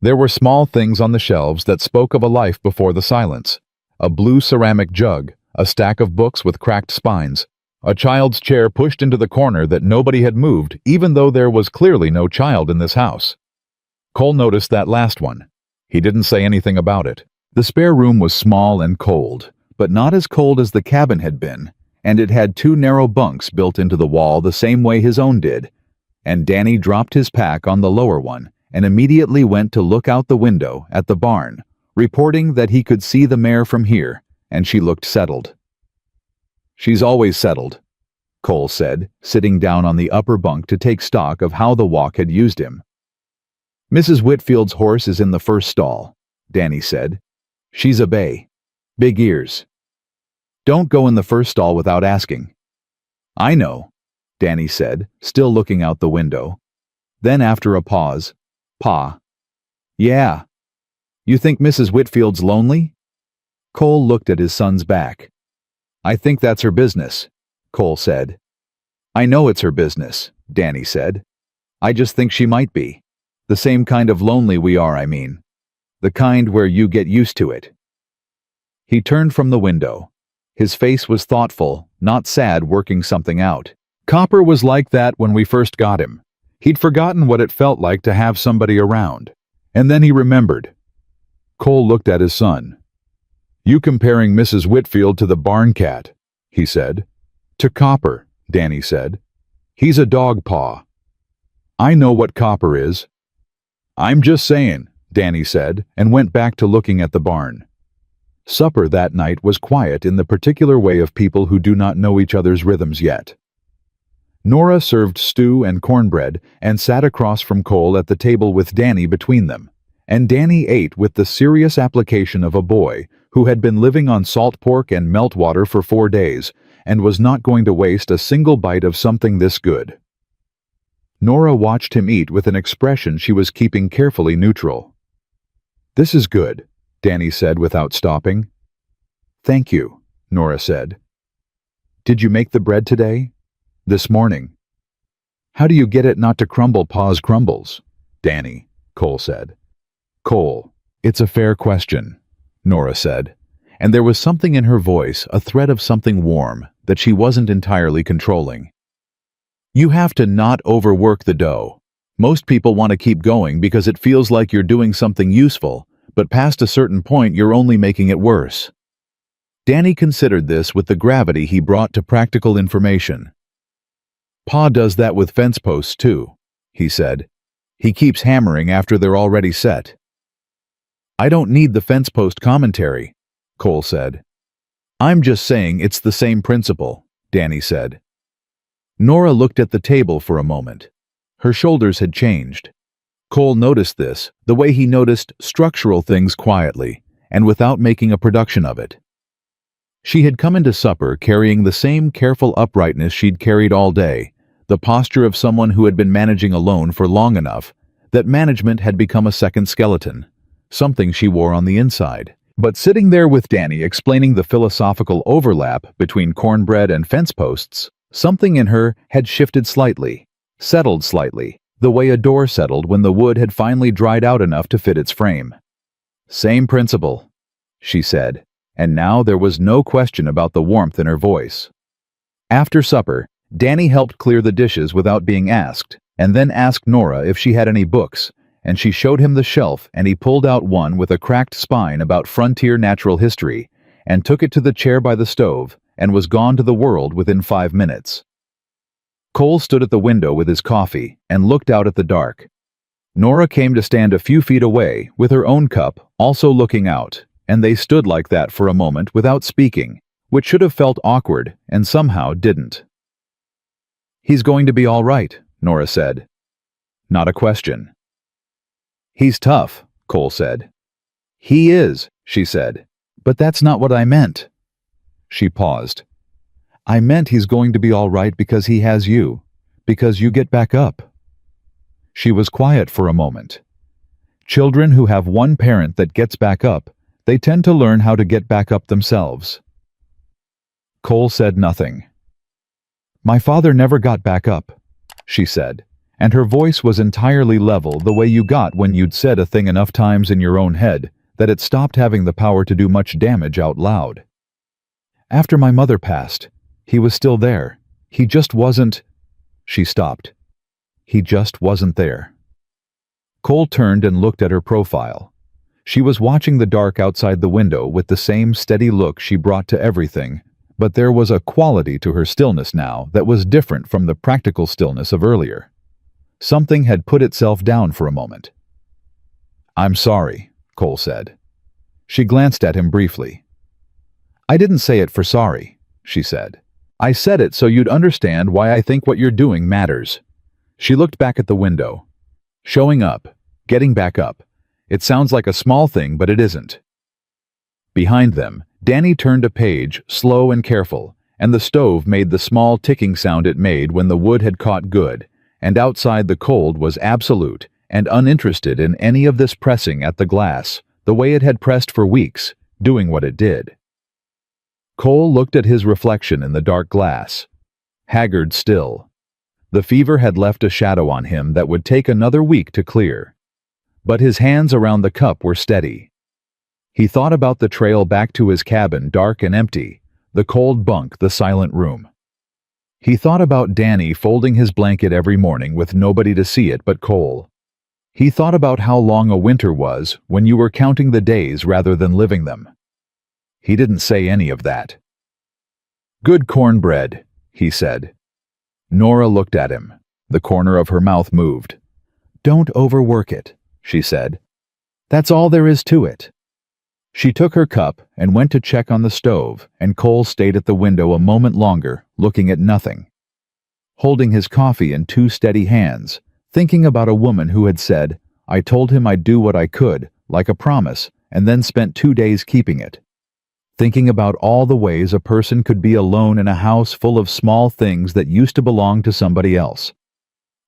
There were small things on the shelves that spoke of a life before the silence. A blue ceramic jug, a stack of books with cracked spines, a child's chair pushed into the corner that nobody had moved even though there was clearly no child in this house. Cole noticed that last one. He didn't say anything about it. The spare room was small and cold, but not as cold as the cabin had been, and it had 2 narrow bunks built into the wall the same way his own did. And Danny dropped his pack on the lower one and immediately went to look out the window at the barn, reporting that he could see the mare from here, and she looked settled. "She's always settled," Cole said, sitting down on the upper bunk to take stock of how the walk had used him. "Mrs. Whitfield's horse is in the first stall," Danny said. "She's a bay. Big ears. Don't go in the first stall without asking." "I know," Danny said, still looking out the window. Then after a pause, "Pa." "Yeah. You think Mrs. Whitfield's lonely?" Cole looked at his son's back. "I think that's her business," Cole said. "I know it's her business," Danny said. "I just think she might be. The same kind of lonely we are, I mean. The kind where you get used to it." He turned from the window. His face was thoughtful, not sad, working something out. Copper was like that when we first got him. He'd forgotten what it felt like to have somebody around. And then he remembered. Cole looked at his son. "You comparing Mrs. Whitfield to the barn cat," he said. "To Copper," Danny said. "He's a dog paw." "I know what Copper is." "I'm just saying," Danny said, and went back to looking at the barn. Supper that night was quiet in the particular way of people who do not know each other's rhythms yet. Nora served stew and cornbread and sat across from Cole at the table with Danny between them, and Danny ate with the serious application of a boy who had been living on salt pork and meltwater for 4 days and was not going to waste a single bite of something this good. Nora watched him eat with an expression she was keeping carefully neutral. "This is good," Danny said without stopping. "Thank you," Nora said. "Did you make the bread today?" "This morning." "How do you get it not to crumble Pa's crumbles?" "Danny," Cole said. "Cole, it's a fair question," Nora said, and there was something in her voice, a thread of something warm, that she wasn't entirely controlling. "You have to not overwork the dough. Most people want to keep going because it feels like you're doing something useful, but past a certain point you're only making it worse." Danny considered this with the gravity he brought to practical information. "Pa does that with fence posts too," he said. "He keeps hammering after they're already set." "I don't need the fence post commentary," Cole said. "I'm just saying it's the same principle," Danny said. Nora looked at the table for a moment. Her shoulders had changed. Cole noticed this, the way he noticed structural things quietly, and without making a production of it. She had come into supper carrying the same careful uprightness she'd carried all day, the posture of someone who had been managing alone for long enough that management had become a second skeleton, something she wore on the inside. But sitting there with Danny explaining the philosophical overlap between cornbread and fence posts, something in her had shifted slightly, settled slightly, the way a door settled when the wood had finally dried out enough to fit its frame. "Same principle," she said, and now there was no question about the warmth in her voice. After supper, Danny helped clear the dishes without being asked, and then asked Nora if she had any books, and she showed him the shelf, and he pulled out one with a cracked spine about frontier natural history, and took it to the chair by the stove, and was gone to the world within 5 minutes. Cole stood at the window with his coffee and looked out at the dark. Nora came to stand a few feet away with her own cup, also looking out, and they stood like that for a moment without speaking, which should have felt awkward and somehow didn't. "He's going to be all right," Nora said. not a question. "He's tough," Cole said. "He is," she said. "But that's not what I meant." She paused. "I meant he's going to be all right because he has you, because you get back up." She was quiet for a moment. Children who have one parent that gets back up, they tend to learn how to get back up themselves. Cole said nothing. "My father never got back up," she said, and her voice was entirely level, the way you got when you'd said a thing enough times in your own head that it stopped having the power to do much damage out loud. "After my mother passed, he was still there. He just wasn't—" She stopped. "He just wasn't there." Cole turned and looked at her profile. She was watching the dark outside the window with the same steady look she brought to everything, but there was a quality to her stillness now that was different from the practical stillness of earlier. Something had put itself down for a moment. "I'm sorry," Cole said. She glanced at him briefly. "I didn't say it for sorry," she said. "I said it so you'd understand why I think what you're doing matters." She looked back at the window. "Showing up, getting back up. It sounds like a small thing, but it isn't." Behind them, Danny turned a page, slow and careful, and the stove made the small ticking sound it made when the wood had caught good, and outside the cold was absolute and uninterested in any of this pressing at the glass, the way it had pressed for weeks, doing what it did. Cole looked at his reflection in the dark glass. Haggard still. The fever had left a shadow on him that would take another week to clear. But his hands around the cup were steady. He thought about the trail back to his cabin, dark and empty, the cold bunk, the silent room. He thought about Danny folding his blanket every morning with nobody to see it but Cole. He thought about how long a winter was when you were counting the days rather than living them. He didn't say any of that. "Good cornbread," he said. Nora looked at him. The corner of her mouth moved. "Don't overwork it," she said. "That's all there is to it." She took her cup and went to check on the stove, and Cole stayed at the window a moment longer, looking at nothing. Holding his coffee in two steady hands, thinking about a woman who had said, "I told him I'd do what I could, like a promise, and then spent 2 days keeping it." Thinking about all the ways a person could be alone in a house full of small things that used to belong to somebody else.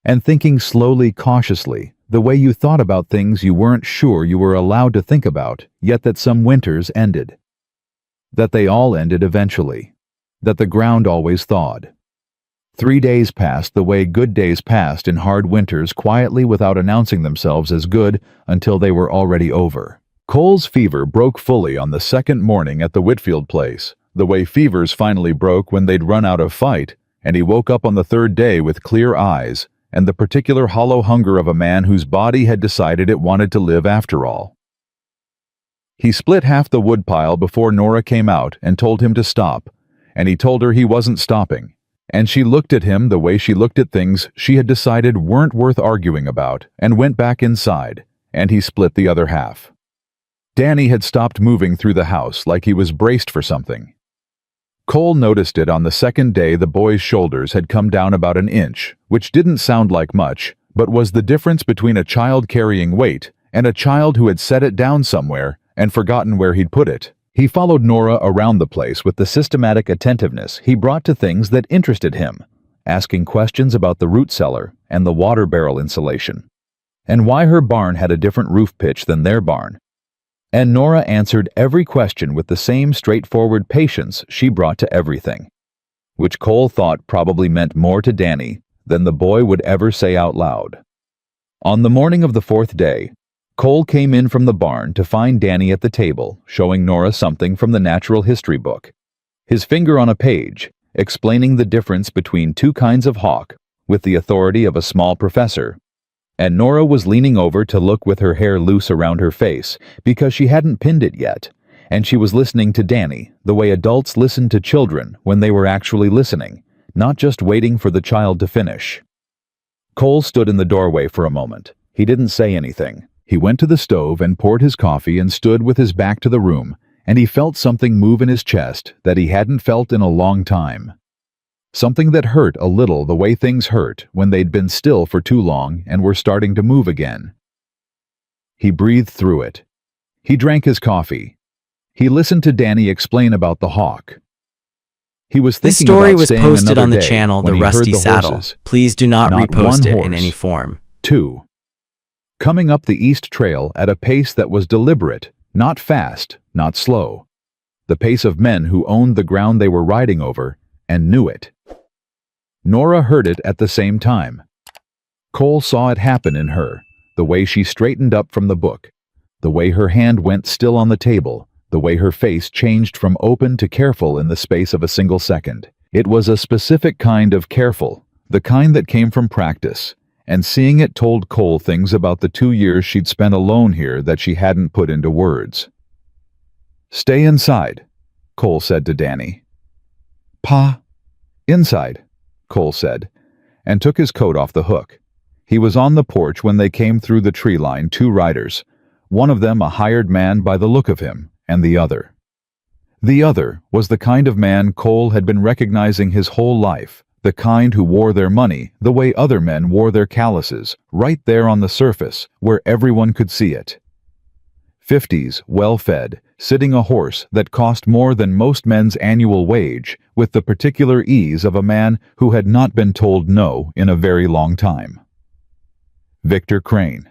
And thinking slowly, cautiously, the way you thought about things you weren't sure you were allowed to think about, yet that some winters ended. That they all ended eventually. That the ground always thawed. 3 days passed the way good days passed in hard winters, quietly without announcing themselves as good until they were already over. Cole's fever broke fully on the second morning at the Whitfield place, the way fevers finally broke when they'd run out of fight, and he woke up on the third day with clear eyes, and the particular hollow hunger of a man whose body had decided it wanted to live after all. He split half the woodpile before Nora came out and told him to stop, and he told her he wasn't stopping, and she looked at him the way she looked at things she had decided weren't worth arguing about, and went back inside, and he split the other half. Danny had stopped moving through the house like he was braced for something. Cole noticed it on the second day. The boy's shoulders had come down about an inch, which didn't sound like much, but was the difference between a child carrying weight and a child who had set it down somewhere and forgotten where he'd put it. He followed Nora around the place with the systematic attentiveness he brought to things that interested him, asking questions about the root cellar and the water barrel insulation, and why her barn had a different roof pitch than their barn. And Nora answered every question with the same straightforward patience she brought to everything, which Cole thought probably meant more to Danny than the boy would ever say out loud. On the morning of the fourth day, Cole came in from the barn to find Danny at the table, showing Nora something from the natural history book, his finger on a page, explaining the difference between two kinds of hawk with the authority of a small professor. And Nora was leaning over to look with her hair loose around her face because she hadn't pinned it yet, and she was listening to Danny the way adults listen to children when they were actually listening, not just waiting for the child to finish. Cole stood in the doorway for a moment. He didn't say anything. He went to the stove and poured his coffee and stood with his back to the room, and he felt something move in his chest that he hadn't felt in a long time. Something that hurt a little the way things hurt when they'd been still for too long and were starting to move again. He breathed through it. He drank his coffee. He listened to Danny explain about the hawk. He was This thinking story about was staying posted another on the day channel when The he heard Rusty the Saddle. horses. Please do not Not repost one it in horse. any form. 2. Coming up the east trail at a pace that was deliberate, not fast, not slow. The pace of men who owned the ground they were riding over and knew it. Nora heard it at the same time. Cole saw it happen in her, the way she straightened up from the book, the way her hand went still on the table, the way her face changed from open to careful in the space of a single second. It was a specific kind of careful, the kind that came from practice, and seeing it told Cole things about the 2 years she'd spent alone here that she hadn't put into words. "Stay inside," Cole said to Danny. "Pa." "Inside," Cole said, and took his coat off the hook. He was on the porch when they came through the tree line, 2 riders, one of them a hired man by the look of him, and the other. The other was the kind of man Cole had been recognizing his whole life, the kind who wore their money the way other men wore their calluses, right there on the surface, where everyone could see it. 50s, well-fed, sitting a horse that cost more than most men's annual wage, with the particular ease of a man who had not been told no in a very long time. Victor Crane.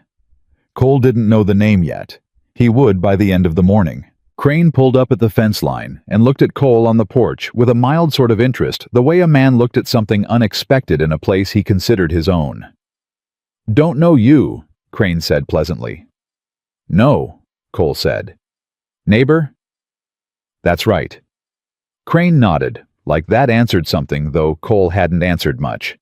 Cole didn't know the name yet. He would by the end of the morning. Crane pulled up at the fence line and looked at Cole on the porch with a mild sort of interest, the way a man looked at something unexpected in a place he considered his own. "Don't know you," Crane said pleasantly. "No," Cole said. "Neighbor?" "That's right." Crane nodded, like that answered something, though Cole hadn't answered much.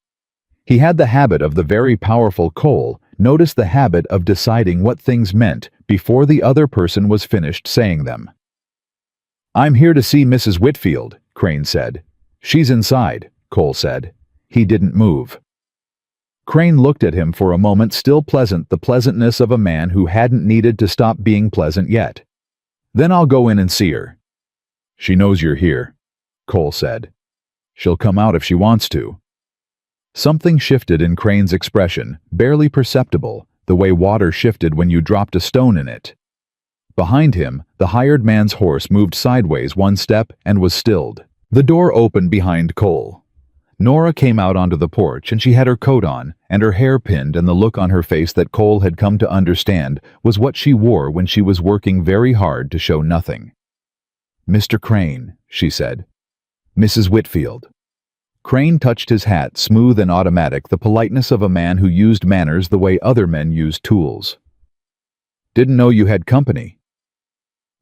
He had the habit of the very powerful Cole, noticed the habit of deciding what things meant before the other person was finished saying them. "I'm here to see Mrs. Whitfield," Crane said. "She's inside," Cole said. He didn't move. Crane looked at him for a moment, still pleasant, the pleasantness of a man who hadn't needed to stop being pleasant yet. "Then I'll go in and see her." "She knows you're here," Cole said. "She'll come out if she wants to." Something shifted in Crane's expression, barely perceptible, the way water shifted when you dropped a stone in it. Behind him, the hired man's horse moved sideways 1 step and was stilled. The door opened behind Cole. Nora came out onto the porch, and she had her coat on, and her hair pinned, and the look on her face that Cole had come to understand was what she wore when she was working very hard to show nothing. "Mr. Crane," she said. "Mrs. Whitfield." Crane touched his hat, smooth and automatic, the politeness of a man who used manners the way other men used tools. "Didn't know you had company."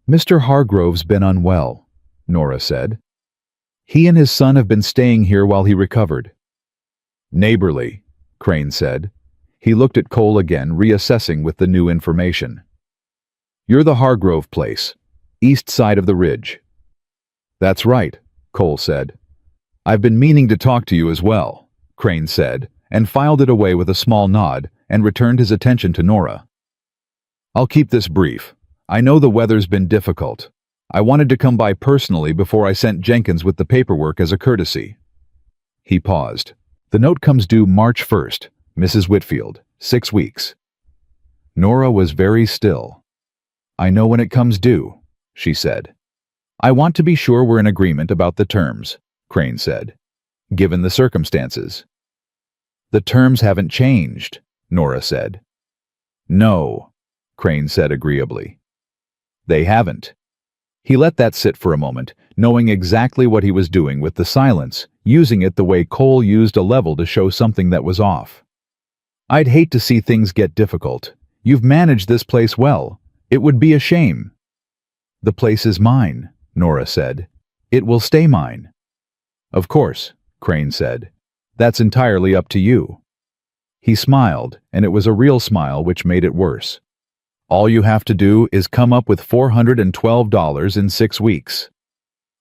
"Mr. Hargrove's been unwell," Nora said. "He and his son have been staying here while he recovered." "Neighborly," Crane said. He looked at Cole again, reassessing with the new information. "You're the Hargrove place, east side of the ridge." "That's right," Cole said. "I've been meaning to talk to you as well," Crane said, and filed it away with a small nod and returned his attention to Nora. "I'll keep this brief. I know the weather's been difficult. I wanted to come by personally before I sent Jenkins with the paperwork as a courtesy." He paused. "The note comes due March 1st, Mrs. Whitfield, 6 weeks." Nora was very still. "I know when it comes due," she said. "I want to be sure we're in agreement about the terms," Crane said. "Given the circumstances." "The terms haven't changed," Nora said. "No," Crane said agreeably. "They haven't." He let that sit for a moment, knowing exactly what he was doing with the silence, using it the way Cole used a level to show something that was off. "I'd hate to see things get difficult. You've managed this place well. It would be a shame." "The place is mine," Nora said. "It will stay mine." "Of course," Crane said. "That's entirely up to you." He smiled, and it was a real smile which made it worse. "All you have to do is come up with $412 in 6 weeks.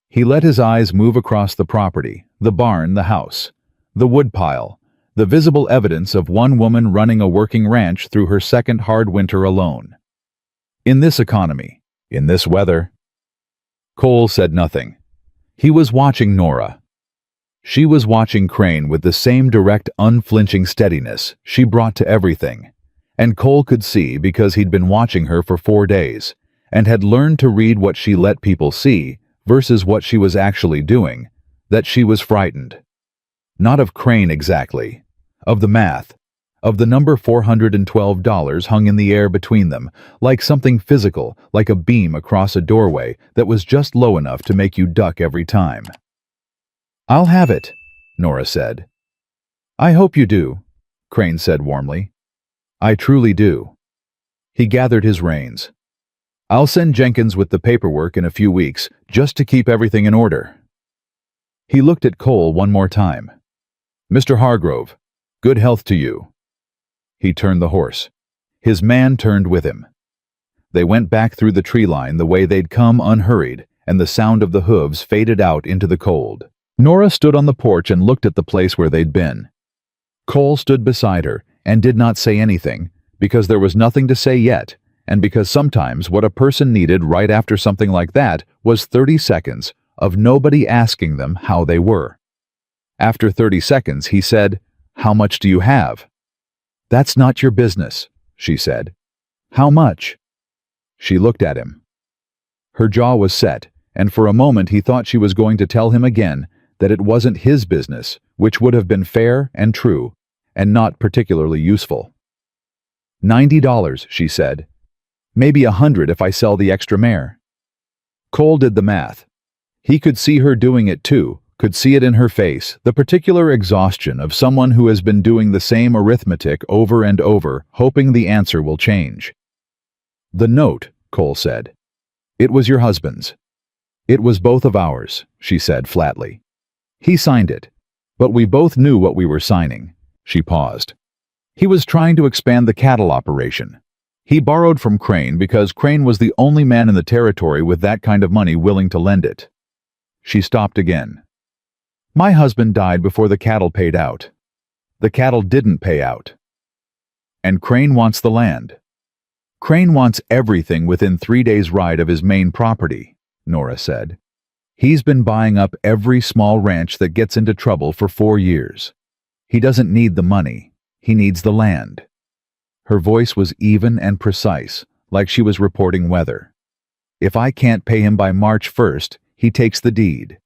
He let his eyes move across the property, the barn, the house, the woodpile, the visible evidence of one woman running a working ranch through her second hard winter alone. In this economy, in this weather. Cole said nothing. He was watching Nora. She was watching Crane with the same direct, unflinching steadiness she brought to everything. And Cole could see, because he'd been watching her for 4 days, and had learned to read what she let people see versus what she was actually doing, that she was frightened. Not of Crane exactly. Of the math. Of the number $412 hung in the air between them, like something physical, like a beam across a doorway that was just low enough to make you duck every time. "I'll have it," Nora said. "I hope you do," Crane said warmly. "I truly do." He gathered his reins. "I'll send Jenkins with the paperwork in a few weeks, just to keep everything in order." He looked at Cole one more time. "Mr. Hargrove, good health to you." He turned the horse. His man turned with him. They went back through the tree line the way they'd come, unhurried, and the sound of the hooves faded out into the cold. Nora stood on the porch and looked at the place where they'd been. Cole stood beside her and did not say anything, because there was nothing to say yet, and because sometimes what a person needed right after something like that was 30 seconds of nobody asking them how they were. After 30 seconds, he said, "How much do you have?" "That's not your business," she said. "How much?" She looked at him. Her jaw was set, and for a moment he thought she was going to tell him again that it wasn't his business, which would have been fair and true, and not particularly useful. $90, she said. "Maybe 100 if I sell the extra mare." Cole did the math. He could see her doing it too, could see it in her face, the particular exhaustion of someone who has been doing the same arithmetic over and over, hoping the answer will change. "The note," Cole said. "It was your husband's." "It was both of ours," she said flatly. "He signed it. But we both knew what we were signing." She paused. "He was trying to expand the cattle operation. He borrowed from Crane because Crane was the only man in the territory with that kind of money willing to lend it." She stopped again. "My husband died before the cattle paid out. The cattle didn't pay out. And Crane wants the land. Crane wants everything within 3 days' ride of his main property," Nora said. "He's been buying up every small ranch that gets into trouble for 4 years. He doesn't need the money. He needs the land." Her voice was even and precise, like she was reporting weather. "If I can't pay him by March 1st, he takes the deed.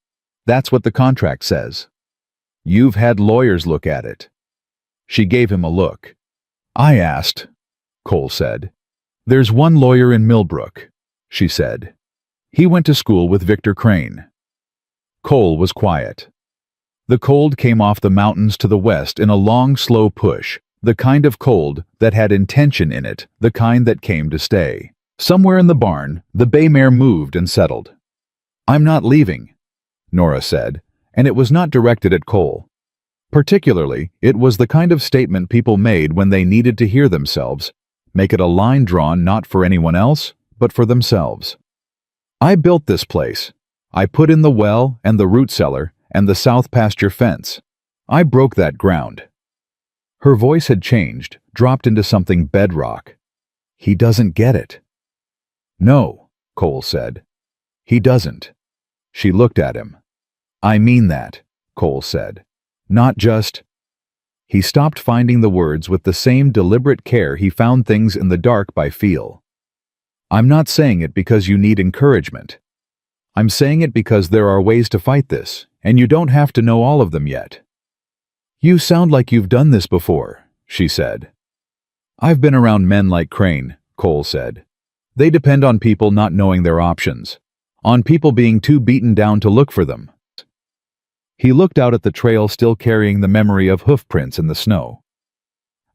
That's what the contract says. You've had lawyers look at it." She gave him a look. "I asked," Cole said. "There's one lawyer in Millbrook," she said. "He went to school with Victor Crane." Cole was quiet. The cold came off the mountains to the west in a long, slow push, the kind of cold that had intention in it, the kind that came to stay. Somewhere in the barn, the bay mare moved and settled. "I'm not leaving," Nora said, and it was not directed at Cole. Particularly, it was the kind of statement people made when they needed to hear themselves, make it a line drawn not for anyone else, but for themselves. "I built this place. I put in the well and the root cellar and the south pasture fence. I broke that ground." Her voice had changed, dropped into something bedrock. "He doesn't get it." "No," Cole said. "He doesn't." She looked at him. "I mean that," Cole said. "Not just—" He stopped finding the words with the same deliberate care he found things in the dark by feel. "I'm not saying it because you need encouragement. I'm saying it because there are ways to fight this, and you don't have to know all of them yet." "You sound like you've done this before," she said. "I've been around men like Crane," Cole said. "They depend on people not knowing their options, on people being too beaten down to look for them." He looked out at the trail still carrying the memory of hoof prints in the snow.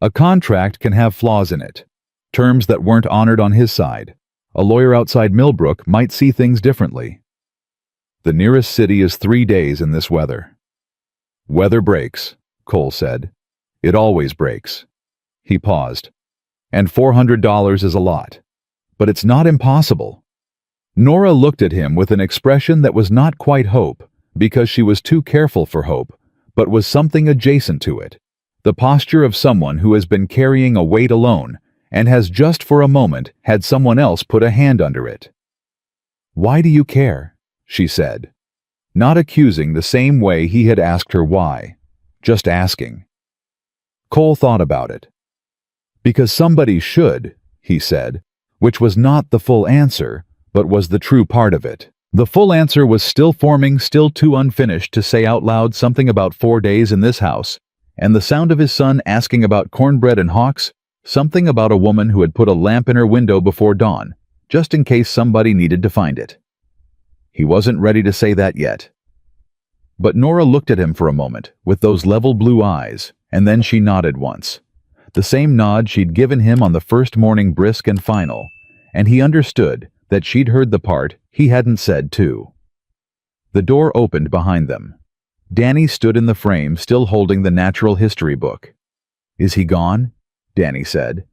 A contract can have flaws in it, terms that weren't honored on his side. A lawyer outside Millbrook might see things differently. "The nearest city is 3 days in this weather." "Weather breaks," Cole said. "It always breaks." He paused. "And $400 is a lot. But it's not impossible." Nora looked at him with an expression that was not quite hope, because she was too careful for hope, but was something adjacent to it, the posture of someone who has been carrying a weight alone and has just for a moment had someone else put a hand under it. "Why do you care?" she said. not accusing the same way he had asked her why, just asking. Cole thought about it. Because somebody should, he said, which was not the full answer, but was the true part of it. The full answer was still forming, still too unfinished to say out loud something about 4 days in this house, and the sound of his son asking about cornbread and hawks, something about a woman who had put a lamp in her window before dawn, just in case somebody needed to find it. He wasn't ready to say that yet. But Nora looked at him for a moment, with those level blue eyes, and then she nodded once. The same nod she'd given him on the first morning, brisk and final, and he understood that she'd heard the part he hadn't said too. The door opened behind them. Danny stood in the frame, still holding the natural history book. "Is he gone?" Danny said.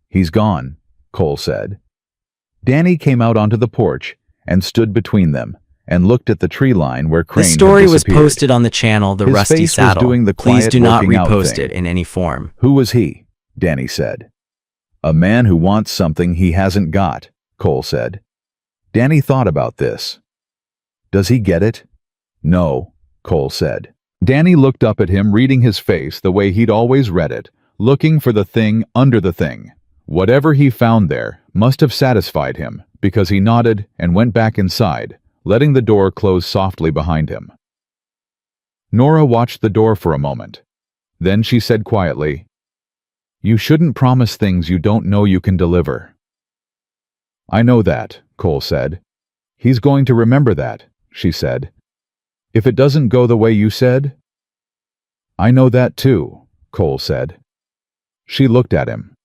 "He's gone," Cole said. Danny came out onto the porch and stood between them and looked at the tree line where Crane This story had was disappeared. posted on the channel The His Rusty face was Saddle. doing the Please quiet do not working out repost thing. it in any form. "Who was he?" Danny said. "A man who wants something he hasn't got," Cole said. Danny thought about this. "Does he get it?" "No," Cole said. Danny looked up at him, reading his face the way he'd always read it, looking for the thing under the thing. Whatever he found there must have satisfied him, because he nodded and went back inside, letting the door close softly behind him. Nora watched the door for a moment. Then she said quietly, "You shouldn't promise things you don't know you can deliver." "I know that," Cole said. "He's going to remember that," she said. "If it doesn't go the way you said?" "I know that too," Cole said. She looked at him.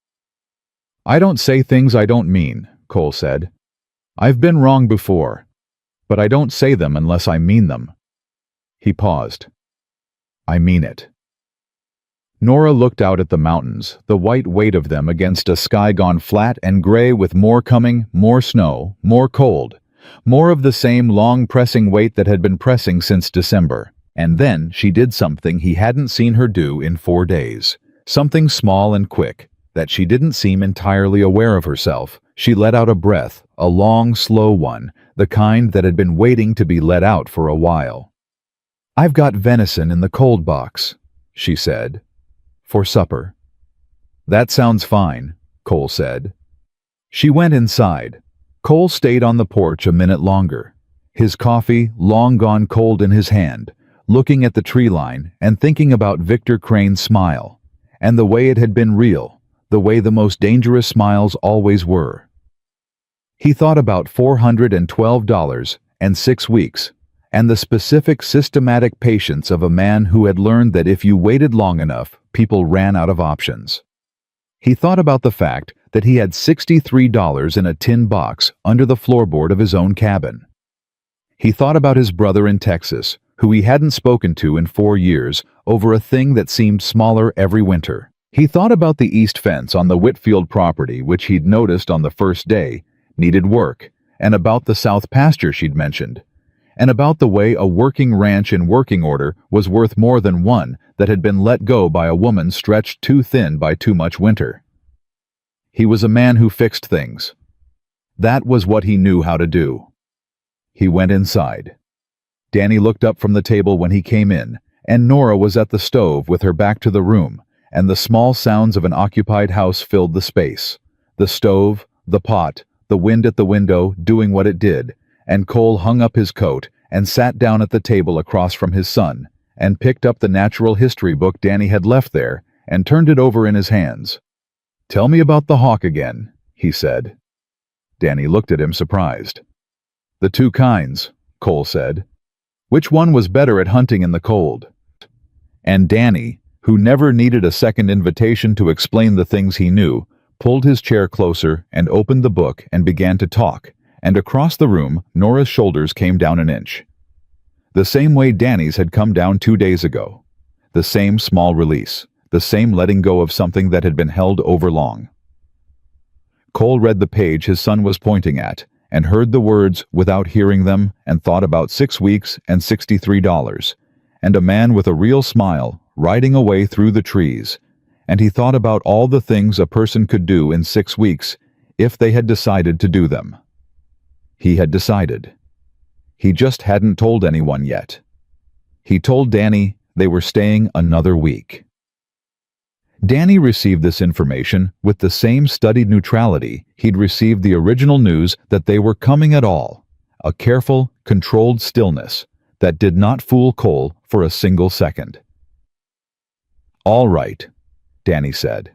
"I don't say things I don't mean," Cole said. "I've been wrong before, but I don't say them unless I mean them." He paused. "I mean it." Nora looked out at the mountains, the white weight of them against a sky gone flat and gray with more coming, more snow, more cold, more of the same long pressing weight that had been pressing since December. And then she did something he hadn't seen her do in 4 days. Something small and quick, that she didn't seem entirely aware of herself. She let out a breath, a long, slow one, the kind that had been waiting to be let out for a while. "I've got venison in the cold box," she said. "For supper." "That sounds fine," Cole said. She went inside. Cole stayed on the porch a minute longer, his coffee long gone cold in his hand, looking at the tree line and thinking about Victor Crane's smile, and the way it had been real, the way the most dangerous smiles always were. He thought about $412 and 6 weeks, and the specific systematic patience of a man who had learned that if you waited long enough, people ran out of options. He thought about the fact that he had $63 in a tin box under the floorboard of his own cabin. He thought about his brother in Texas, who he hadn't spoken to in 4 years, over a thing that seemed smaller every winter. He thought about the east fence on the Whitfield property, which he'd noticed on the first day, needed work, and about the south pasture she'd mentioned, and about the way a working ranch in working order was worth more than one that had been let go by a woman stretched too thin by too much winter. He was a man who fixed things. That was what he knew how to do. He went inside. Danny looked up from the table when he came in, and Nora was at the stove with her back to the room, and the small sounds of an occupied house filled the space. The stove, the pot, the wind at the window doing what it did, and Cole hung up his coat and sat down at the table across from his son, and picked up the natural history book Danny had left there and turned it over in his hands. "Tell me about the hawk again," he said. Danny looked at him surprised. "The 2 kinds," Cole said. "Which one was better at hunting in the cold?" And Danny, who never needed a second invitation to explain the things he knew, pulled his chair closer and opened the book and began to talk, and across the room Nora's shoulders came down an inch. The same way Danny's had come down 2 days ago. The same small release, the same letting go of something that had been held over long. Cole read the page his son was pointing at, and heard the words without hearing them, and thought about 6 weeks and $63, and a man with a real smile riding away through the trees, and he thought about all the things a person could do in 6 weeks if they had decided to do them. He had decided. He just hadn't told anyone yet. He told Danny they were staying another week. Danny received this information with the same studied neutrality he'd received the original news that they were coming at all, a careful, controlled stillness that did not fool Cole for a single second. "All right," Danny said.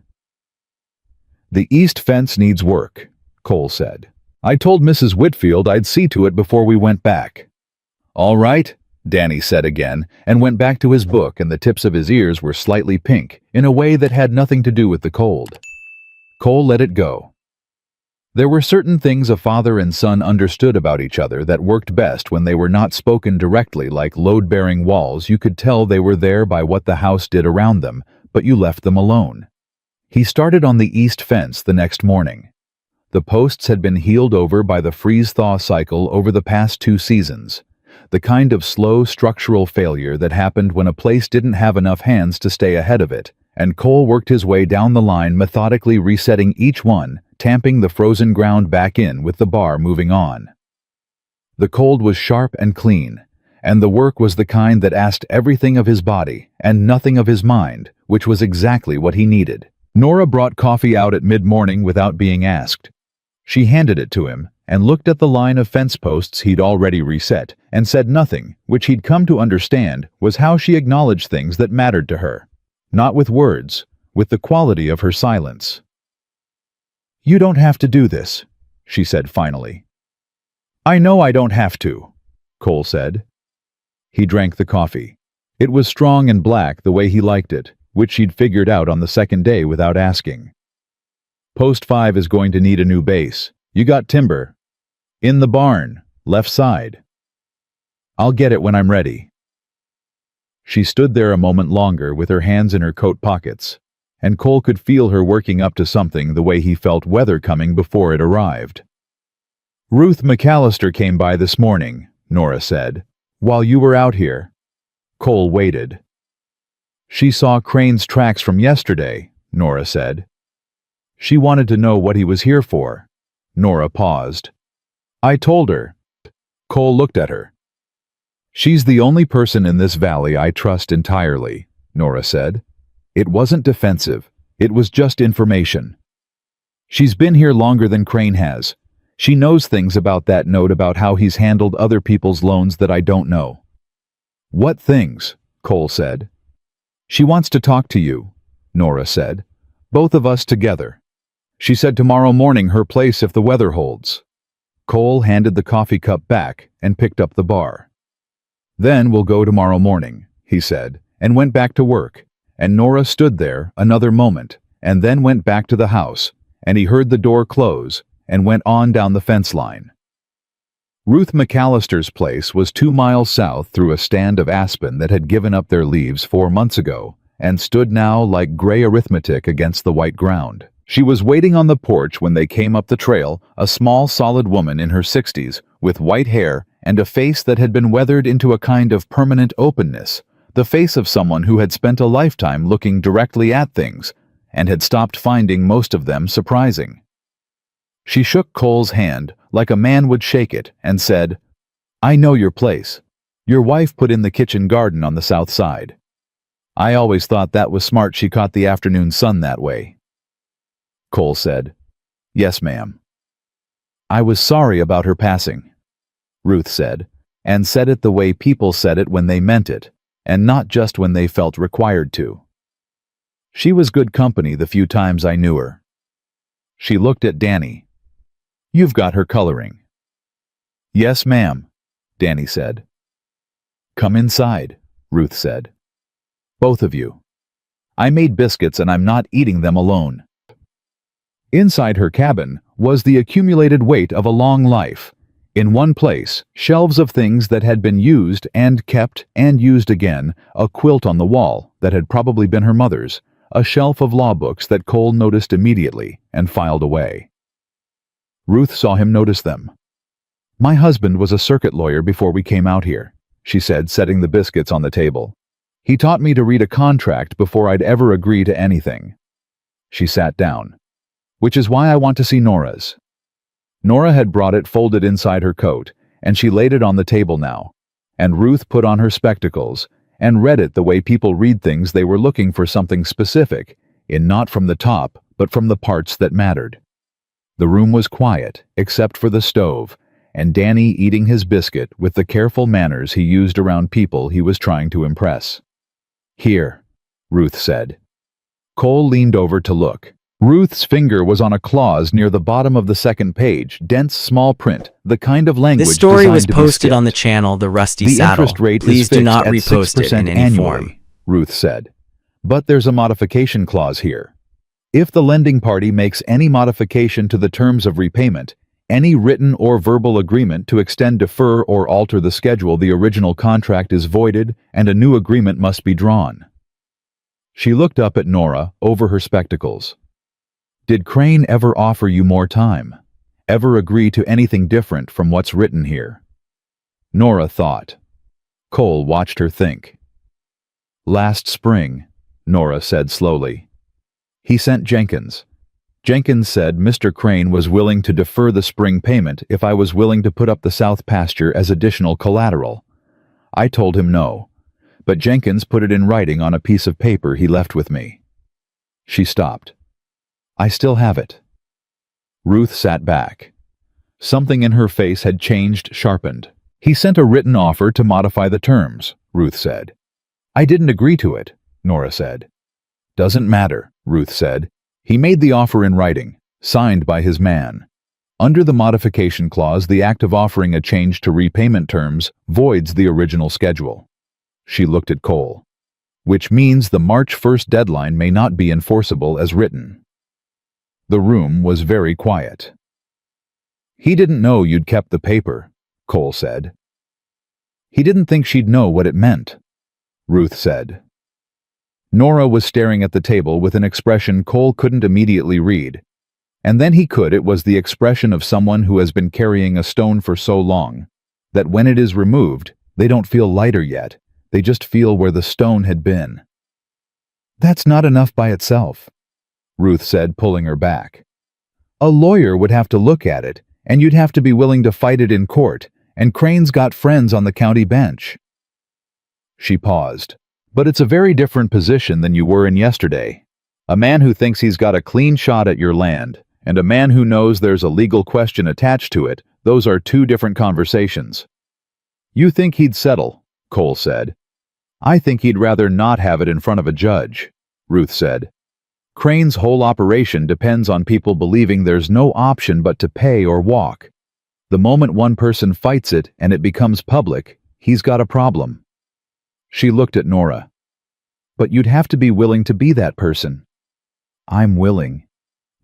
"The east fence needs work," Cole said. "I told Mrs. Whitfield I'd see to it before we went back." "All right," Danny said again, and went back to his book, and the tips of his ears were slightly pink, in a way that had nothing to do with the cold. Cole let it go. There were certain things a father and son understood about each other that worked best when they were not spoken directly, like load-bearing walls. You could tell they were there by what the house did around them, but you left them alone. He started on the east fence the next morning. The posts had been healed over by the freeze-thaw cycle over the past 2 seasons. The kind of slow structural failure that happened when a place didn't have enough hands to stay ahead of it, and Cole worked his way down the line, methodically resetting each one, tamping the frozen ground back in with the bar moving on. The cold was sharp and clean, and the work was the kind that asked everything of his body and nothing of his mind, which was exactly what he needed. Nora brought coffee out at mid-morning without being asked. She handed it to him and looked at the line of fence posts he'd already reset and said nothing, which he'd come to understand was how she acknowledged things that mattered to her. Not with words, with the quality of her silence. "You don't have to do this," she said finally. "I know I don't have to," Cole said. He drank the coffee. It was strong and black the way he liked it, which she'd figured out on the second day without asking. "Post 5 is going to need a new base. You got timber. In the barn, left side. I'll get it when I'm ready." She stood there a moment longer with her hands in her coat pockets, and Cole could feel her working up to something the way he felt weather coming before it arrived. "Ruth McAllister came by this morning," Nora said, "while you were out here." Cole waited. "She saw Crane's tracks from yesterday," Nora said. "She wanted to know what he was here for." Nora paused. "I told her." Cole looked at her. "She's the only person in this valley I trust entirely," Nora said. "It wasn't defensive. It was just information. She's been here longer than Crane has. She knows things about that note, about how he's handled other people's loans that I don't know." "What things?" Cole said. "She wants to talk to you," Nora said. "Both of us together. She said tomorrow morning, her place if the weather holds." Cole handed the coffee cup back and picked up the bar. "Then we'll go tomorrow morning," he said, and went back to work, and Nora stood there another moment, and then went back to the house, and he heard the door close, and went on down the fence line. Ruth McAllister's place was 2 miles south through a stand of aspen that had given up their leaves 4 months ago, and stood now like gray arithmetic against the white ground. She was waiting on the porch when they came up the trail, a small, solid woman in her 60s, with white hair and a face that had been weathered into a kind of permanent openness, the face of someone who had spent a lifetime looking directly at things, and had stopped finding most of them surprising. She shook Cole's hand like a man would shake it and said, "I know your place. Your wife put in the kitchen garden on the south side. I always thought that was smart. She caught the afternoon sun that way." Cole said, "Yes, ma'am." "I was sorry about her passing," Ruth said, and said it the way people said it when they meant it, and not just when they felt required to. "She was good company the few times I knew her." She looked at Danny. "You've got her coloring." "Yes, ma'am," Danny said. "Come inside," Ruth said. "Both of you. I made biscuits and I'm not eating them alone." Inside her cabin was the accumulated weight of a long life. In one place, shelves of things that had been used and kept and used again, a quilt on the wall that had probably been her mother's, a shelf of law books that Cole noticed immediately and filed away. Ruth saw him notice them. "My husband was a circuit lawyer before we came out here," she said, setting the biscuits on the table. "He taught me to read a contract before I'd ever agree to anything." She sat down. "Which is why I want to see Nora's." Nora had brought it folded inside her coat, and she laid it on the table now. And Ruth put on her spectacles and read it the way people read things. They were looking for something specific, in not from the top, but from the parts that mattered. The room was quiet, except for the stove, and Danny eating his biscuit with the careful manners he used around people he was trying to impress. "Here," Ruth said. Cole leaned over to look. Ruth's finger was on a clause near the bottom of the second page, dense small print, the kind of language This story was designed to be posted on the skipped. channel The Rusty The Saddle. interest rate Please is do fixed not at repost it 6% in any annually, form. Ruth said. But there's a modification clause here. If the lending party makes any modification to the terms of repayment, any written or verbal agreement to extend, defer, or alter the schedule, the original contract is voided and a new agreement must be drawn. She looked up at Nora over her spectacles. Did Crane ever offer you more time? Ever agree to anything different from what's written here? Nora thought. Cole watched her think. Last spring, Nora said slowly. He sent Jenkins. Jenkins said Mr. Crane was willing to defer the spring payment if I was willing to put up the south pasture as additional collateral. I told him no, but Jenkins put it in writing on a piece of paper he left with me. She stopped. I still have it. Ruth sat back. Something in her face had changed, sharpened. He sent a written offer to modify the terms, Ruth said. I didn't agree to it, Nora said. Doesn't matter, Ruth said. He made the offer in writing, signed by his man. Under the modification clause, the act of offering a change to repayment terms voids the original schedule. She looked at Cole. Which means the March 1st deadline may not be enforceable as written. The room was very quiet. He didn't know you'd kept the paper, Cole said. He didn't think she'd know what it meant, Ruth said. Nora was staring at the table with an expression Cole couldn't immediately read. And then he could. It was the expression of someone who has been carrying a stone for so long that when it is removed, they don't feel lighter yet. They just feel where the stone had been. That's not enough by itself, Ruth said, pulling her back. A lawyer would have to look at it, and you'd have to be willing to fight it in court, and Crane's got friends on the county bench. She paused. But it's a very different position than you were in yesterday. A man who thinks he's got a clean shot at your land, and a man who knows there's a legal question attached to it. Those are two different conversations. You think he'd settle, Cole said. I think he'd rather not have it in front of a judge, Ruth said. Crane's whole operation depends on people believing there's no option but to pay or walk. The moment one person fights it and it becomes public, he's got a problem. She looked at Nora. But you'd have to be willing to be that person. I'm willing,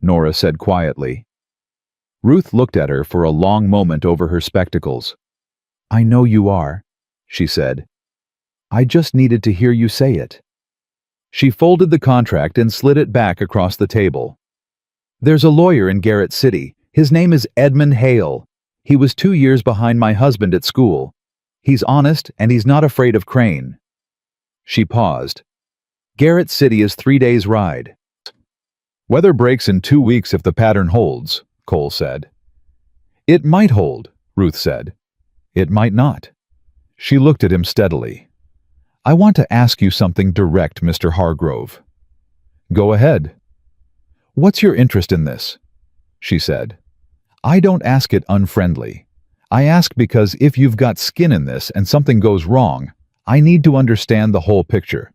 Nora said quietly. Ruth looked at her for a long moment over her spectacles. I know you are, she said. I just needed to hear you say it. She folded the contract and slid it back across the table. There's a lawyer in Garrett City. His name is Edmund Hale. He was 2 years behind my husband at school. He's honest and he's not afraid of Crane. She paused. Garrett City is 3 days' ride. Weather breaks in 2 weeks if the pattern holds, Cole said. It might hold, Ruth said. It might not. She looked at him steadily. I want to ask you something direct, Mr. Hargrove. Go ahead. What's your interest in this? She said. I don't ask it unfriendly. I ask because if you've got skin in this and something goes wrong, I need to understand the whole picture.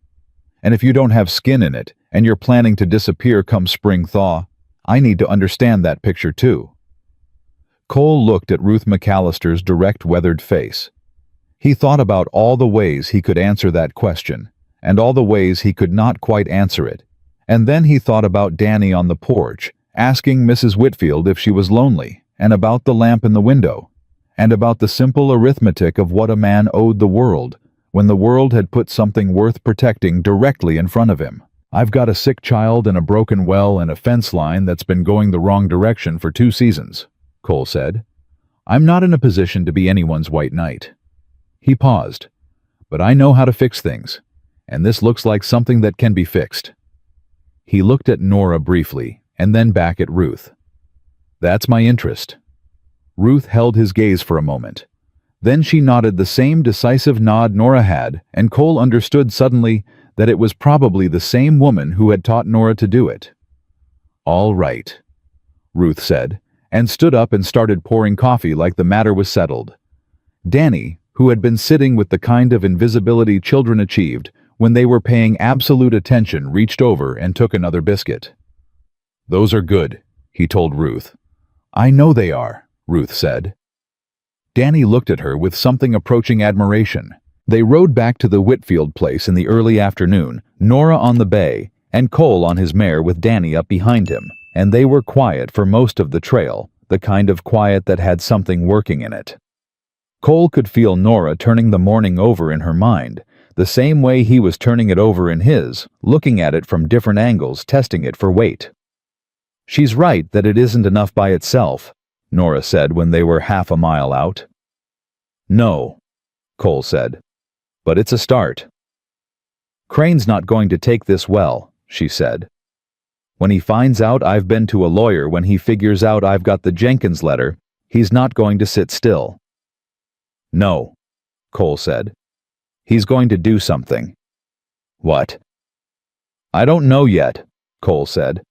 And if you don't have skin in it and you're planning to disappear come spring thaw, I need to understand that picture too. Cole looked at Ruth McAllister's direct, weathered face. He thought about all the ways he could answer that question, and all the ways he could not quite answer it. And then he thought about Danny on the porch, asking Mrs. Whitfield if she was lonely, and about the lamp in the window, and about the simple arithmetic of what a man owed the world, when the world had put something worth protecting directly in front of him. I've got a sick child and a broken well and a fence line that's been going the wrong direction for 2 seasons, Cole said. I'm not in a position to be anyone's white knight. He paused. But I know how to fix things, and this looks like something that can be fixed. He looked at Nora briefly, and then back at Ruth. That's my interest. Ruth held his gaze for a moment. Then she nodded the same decisive nod Nora had, and Cole understood suddenly that it was probably the same woman who had taught Nora to do it. "All right," Ruth said, and stood up and started pouring coffee like the matter was settled. Danny, who had been sitting with the kind of invisibility children achieved when they were paying absolute attention, reached over and took another biscuit. "Those are good," he told Ruth. "I know they are," Ruth said. Danny looked at her with something approaching admiration. They rode back to the Whitfield place in the early afternoon, Nora on the bay, and Cole on his mare with Danny up behind him, and they were quiet for most of the trail, the kind of quiet that had something working in it. Cole could feel Nora turning the morning over in her mind, the same way he was turning it over in his, looking at it from different angles, testing it for weight. "She's right that it isn't enough by itself," Nora said when they were half a mile out. "No," Cole said, "but it's a start." "Crane's not going to take this well," she said. "When he finds out I've been to a lawyer, when he figures out I've got the Jenkins letter, he's not going to sit still." "No," Cole said. "He's going to do something." "What?" "I don't know yet," Cole said.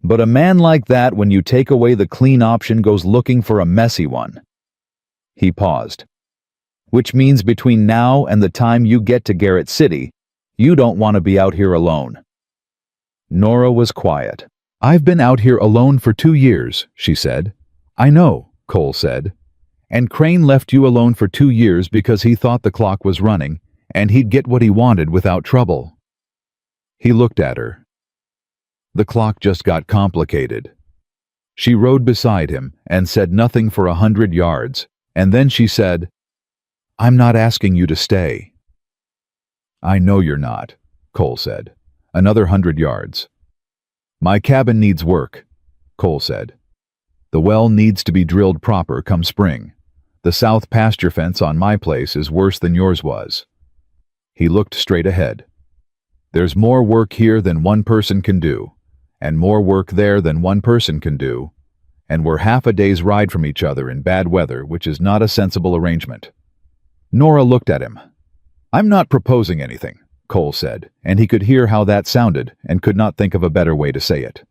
"But a man like that, when you take away the clean option, goes looking for a messy one." He paused. "Which means between now and the time you get to Garrett City, you don't want to be out here alone." Nora was quiet. "I've been out here alone for 2 years, she said. "I know," Cole said. "And Crane left you alone for 2 years because he thought the clock was running, and he'd get what he wanted without trouble." He looked at her. "The clock just got complicated." She rode beside him and said nothing for 100 yards, and then she said, "I'm not asking you to stay." "I know you're not," Cole said. "Another 100 yards. "My cabin needs work," Cole said. "The well needs to be drilled proper come spring. The south pasture fence on my place is worse than yours was." He looked straight ahead. "There's more work here than one person can do, and more work there than one person can do, and we're half a day's ride from each other in bad weather, which is not a sensible arrangement." Nora looked at him. "I'm not proposing anything," Cole said, and he could hear how that sounded and could not think of a better way to say it.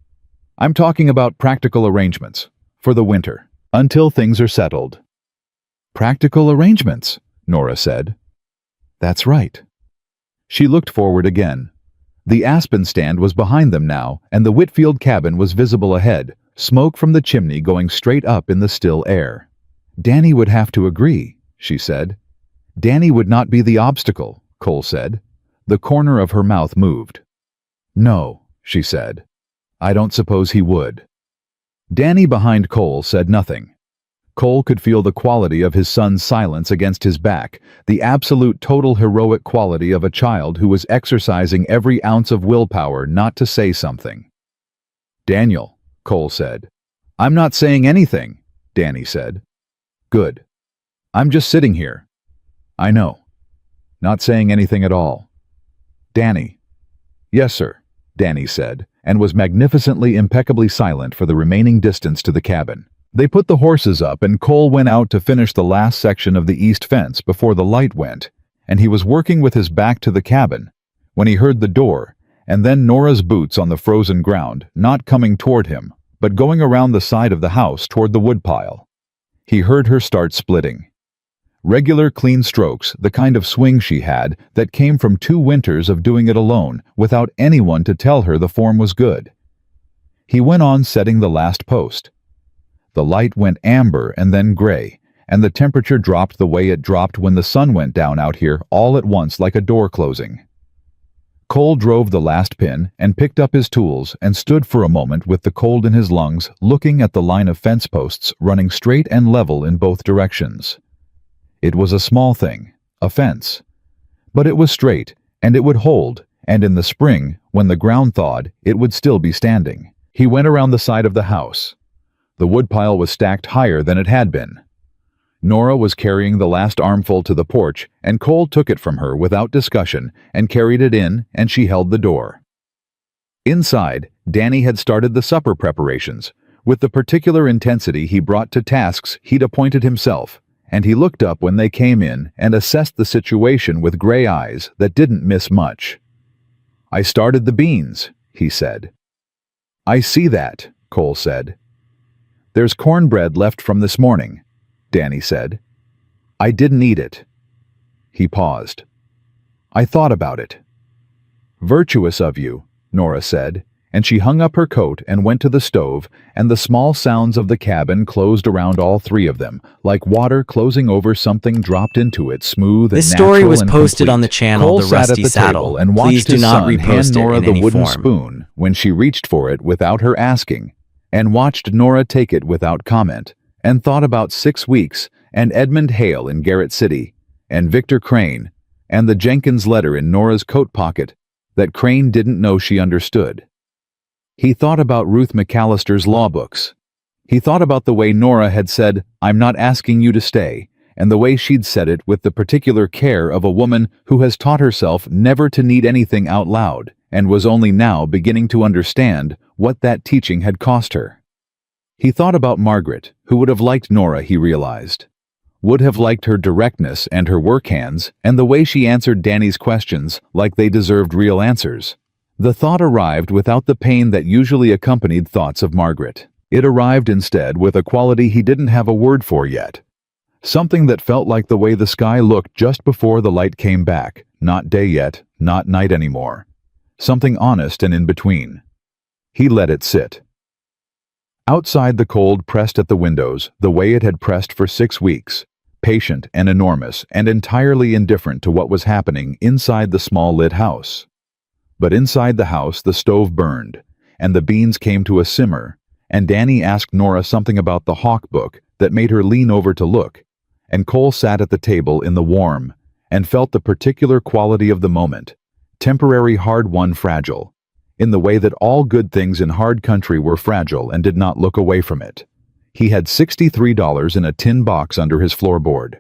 "I'm talking about practical arrangements, for the winter, until things are settled." "Practical arrangements," Nora said. "That's right." She looked forward again. The aspen stand was behind them now, and the Whitfield cabin was visible ahead, smoke from the chimney going straight up in the still air. "Danny would have to agree," she said. "Danny would not be the obstacle," Cole said. The corner of her mouth moved. "No," she said. "I don't suppose he would." Danny behind Cole said nothing. Cole could feel the quality of his son's silence against his back, the absolute total heroic quality of a child who was exercising every ounce of willpower not to say something. "Daniel," Cole said. "I'm not saying anything," Danny said. "Good. I'm just sitting here." "I know. Not saying anything at all." "Danny." "Yes, sir," Danny said, and was magnificently impeccably silent for the remaining distance to the cabin. They put the horses up and Cole went out to finish the last section of the east fence before the light went, and he was working with his back to the cabin when he heard the door, and then Nora's boots on the frozen ground, not coming toward him, but going around the side of the house toward the woodpile. He heard her start splitting. Regular clean strokes, the kind of swing she had that came from 2 winters of doing it alone without anyone to tell her the form was good. He went on setting the last post. The light went amber and then gray, and the temperature dropped the way it dropped when the sun went down out here all at once like a door closing. Cole drove the last pin and picked up his tools and stood for a moment with the cold in his lungs, looking at the line of fence posts running straight and level in both directions. It was a small thing, a fence. But it was straight, and it would hold, and in the spring, when the ground thawed, it would still be standing. He went around the side of the house. The woodpile was stacked higher than it had been. Nora was carrying the last armful to the porch, and Cole took it from her without discussion and carried it in, and she held the door. Inside, Danny had started the supper preparations, with the particular intensity he brought to tasks he'd appointed himself, and he looked up when they came in and assessed the situation with gray eyes that didn't miss much. "I started the beans," he said. "I see that," Cole said. "There's cornbread left from this morning," Danny said. "I didn't eat it." He paused. "I thought about it." "Virtuous of you," Nora said, and she hung up her coat and went to the stove, and the small sounds of the cabin closed around all three of them, like water closing over something dropped into it, smooth and This natural story was and posted complete. on the channel Cole The sat at Rusty the Saddle. table and Please watched do his not son hand repost it Nora in the any wooden form. spoon when she reached for it without her asking, and watched Nora take it without comment, and thought about 6 weeks, and Edmund Hale in Garrett City, and Victor Crane, and the Jenkins letter in Nora's coat pocket that Crane didn't know she understood. He thought about Ruth McAllister's law books. He thought about the way Nora had said, "I'm not asking you to stay," and the way she'd said it with the particular care of a woman who has taught herself never to need anything out loud, and was only now beginning to understand what that teaching had cost her. He thought about Margaret, who would have liked Nora, he realized. Would have liked her directness and her work hands, and the way she answered Danny's questions like they deserved real answers. The thought arrived without the pain that usually accompanied thoughts of Margaret. It arrived instead with a quality he didn't have a word for yet. Something that felt like the way the sky looked just before the light came back, not day yet, not night anymore. Something honest and in between. He let it sit. Outside, the cold pressed at the windows the way it had pressed for 6 weeks, patient and enormous and entirely indifferent to what was happening inside the small lit house. But inside the house the stove burned, and the beans came to a simmer, and Danny asked Nora something about the Hawk book that made her lean over to look, and Cole sat at the table in the warm, and felt the particular quality of the moment, temporary hard-won fragile, in the way that all good things in hard country were fragile and did not look away from it. He had $63 in a tin box under his floorboard.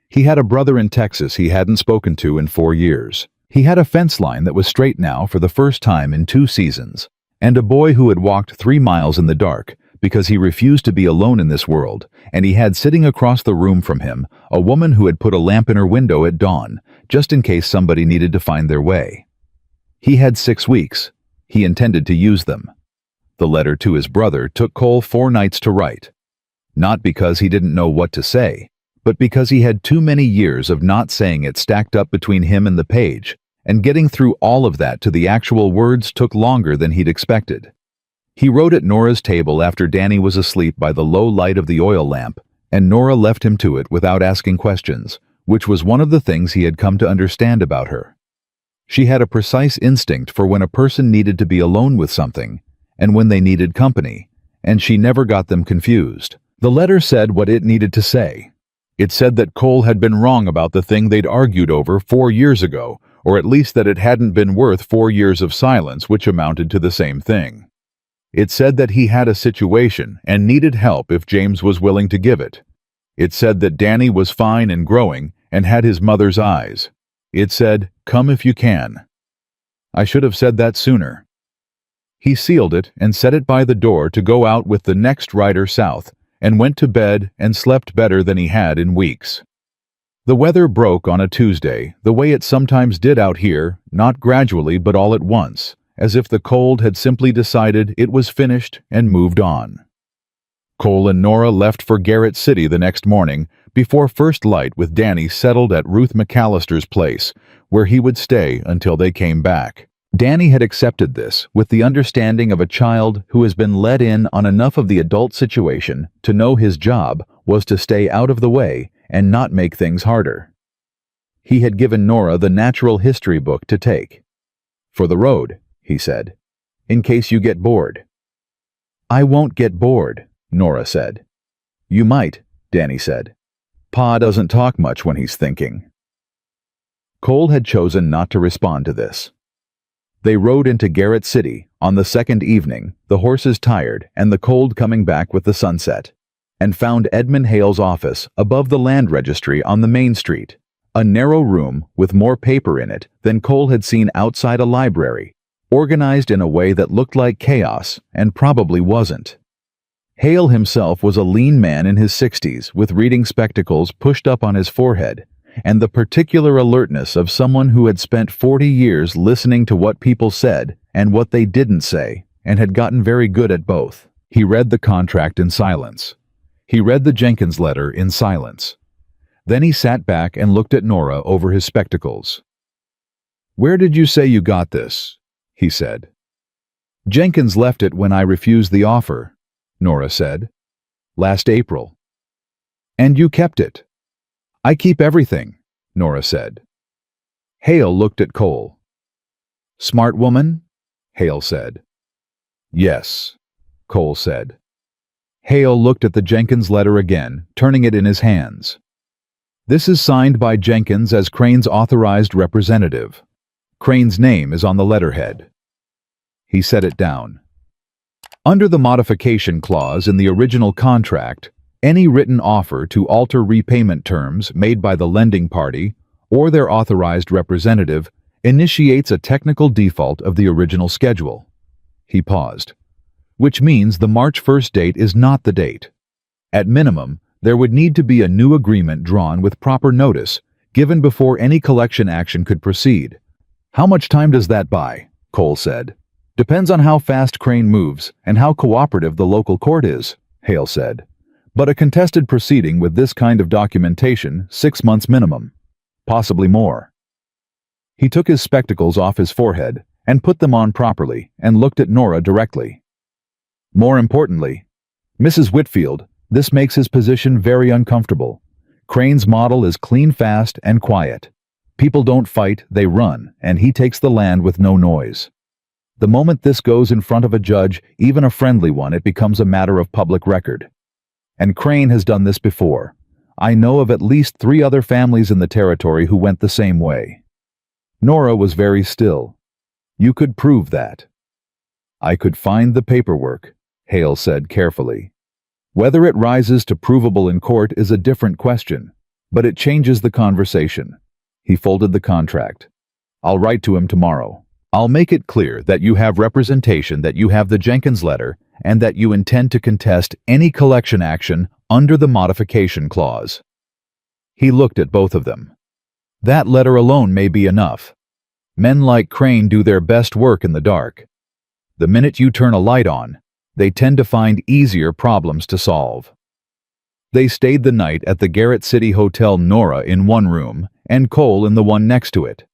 He had a brother in Texas he hadn't spoken to in 4 years. He had a fence line that was straight now for the first time in 2 seasons, and a boy who had walked 3 miles in the dark because he refused to be alone in this world, and he had sitting across the room from him a woman who had put a lamp in her window at dawn, just in case somebody needed to find their way. He had 6 weeks. He intended to use them. The letter to his brother took Cole 4 nights to write. Not because he didn't know what to say, but because he had too many years of not saying it stacked up between him and the page, and getting through all of that to the actual words took longer than he'd expected. He wrote at Nora's table after Danny was asleep by the low light of the oil lamp, and Nora left him to it without asking questions, which was one of the things he had come to understand about her. She had a precise instinct for when a person needed to be alone with something, and when they needed company, and she never got them confused. The letter said what it needed to say. It said that Cole had been wrong about the thing they'd argued over 4 years ago, or at least that it hadn't been worth 4 years of silence, which amounted to the same thing. It said that he had a situation and needed help if James was willing to give it. It said that Danny was fine and growing and had his mother's eyes. It said, "Come if you can." I should have said that sooner. He sealed it and set it by the door to go out with the next rider south, and went to bed and slept better than he had in weeks. The weather broke on a Tuesday, the way it sometimes did out here, not gradually but all at once, as if the cold had simply decided it was finished and moved on. Cole and Nora left for Garrett City the next morning, before first light, with Danny settled at Ruth McAllister's place, where he would stay until they came back. Danny had accepted this with the understanding of a child who has been let in on enough of the adult situation to know his job was to stay out of the way and not make things harder. He had given Nora the natural history book to take. "For the road," he said, "in case you get bored." "I won't get bored," Nora said. "You might," Danny said. "Pa doesn't talk much when he's thinking." Cole had chosen not to respond to this. They rode into Garrett City on the second evening, the horses tired and the cold coming back with the sunset, and found Edmund Hale's office above the land registry on the main street, a narrow room with more paper in it than Cole had seen outside a library, organized in a way that looked like chaos and probably wasn't. Hale himself was a lean man in his 60s with reading spectacles pushed up on his forehead, and the particular alertness of someone who had spent 40 years listening to what people said and what they didn't say, and had gotten very good at both. He read the contract in silence. He read the Jenkins letter in silence. Then he sat back and looked at Nora over his spectacles. "Where did you say you got this?" he said. "Jenkins left it when I refused the offer," Nora said. "Last April." "And you kept it?" "I keep everything," Nora said. Hale looked at Cole. "Smart woman?" Hale said. "Yes," Cole said. Hale looked at the Jenkins letter again, turning it in his hands. "This is signed by Jenkins as Crane's authorized representative. Crane's name is on the letterhead." He set it down. Under the modification clause in the original contract, any written offer to alter repayment terms made by the lending party or their authorized representative initiates a technical default of the original schedule. He paused. "Which means the March 1st date is not the date. At minimum, there would need to be a new agreement drawn with proper notice, given before any collection action could proceed." "How much time does that buy?" Cole said. "Depends on how fast Crane moves and how cooperative the local court is," Hale said. "But a contested proceeding with this kind of documentation, 6 months minimum. Possibly more." He took his spectacles off his forehead and put them on properly and looked at Nora directly. "More importantly, Mrs. Whitfield, this makes his position very uncomfortable. Crane's model is clean, fast, and quiet. People don't fight, they run, and he takes the land with no noise. The moment this goes in front of a judge, even a friendly one, it becomes a matter of public record. And Crane has done this before. I know of at least 3 other families in the territory who went the same way." Nora was very still. "You could prove that." "I could find the paperwork," Hale said carefully. "Whether it rises to provable in court is a different question, but it changes the conversation." He folded the contract. "I'll write to him tomorrow. I'll make it clear that you have representation, that you have the Jenkins letter, and that you intend to contest any collection action under the modification clause." He looked at both of them. "That letter alone may be enough. Men like Crane do their best work in the dark. The minute you turn a light on, they tend to find easier problems to solve." They stayed the night at the Garrett City Hotel, Nora in one room and Cole in the one next to it.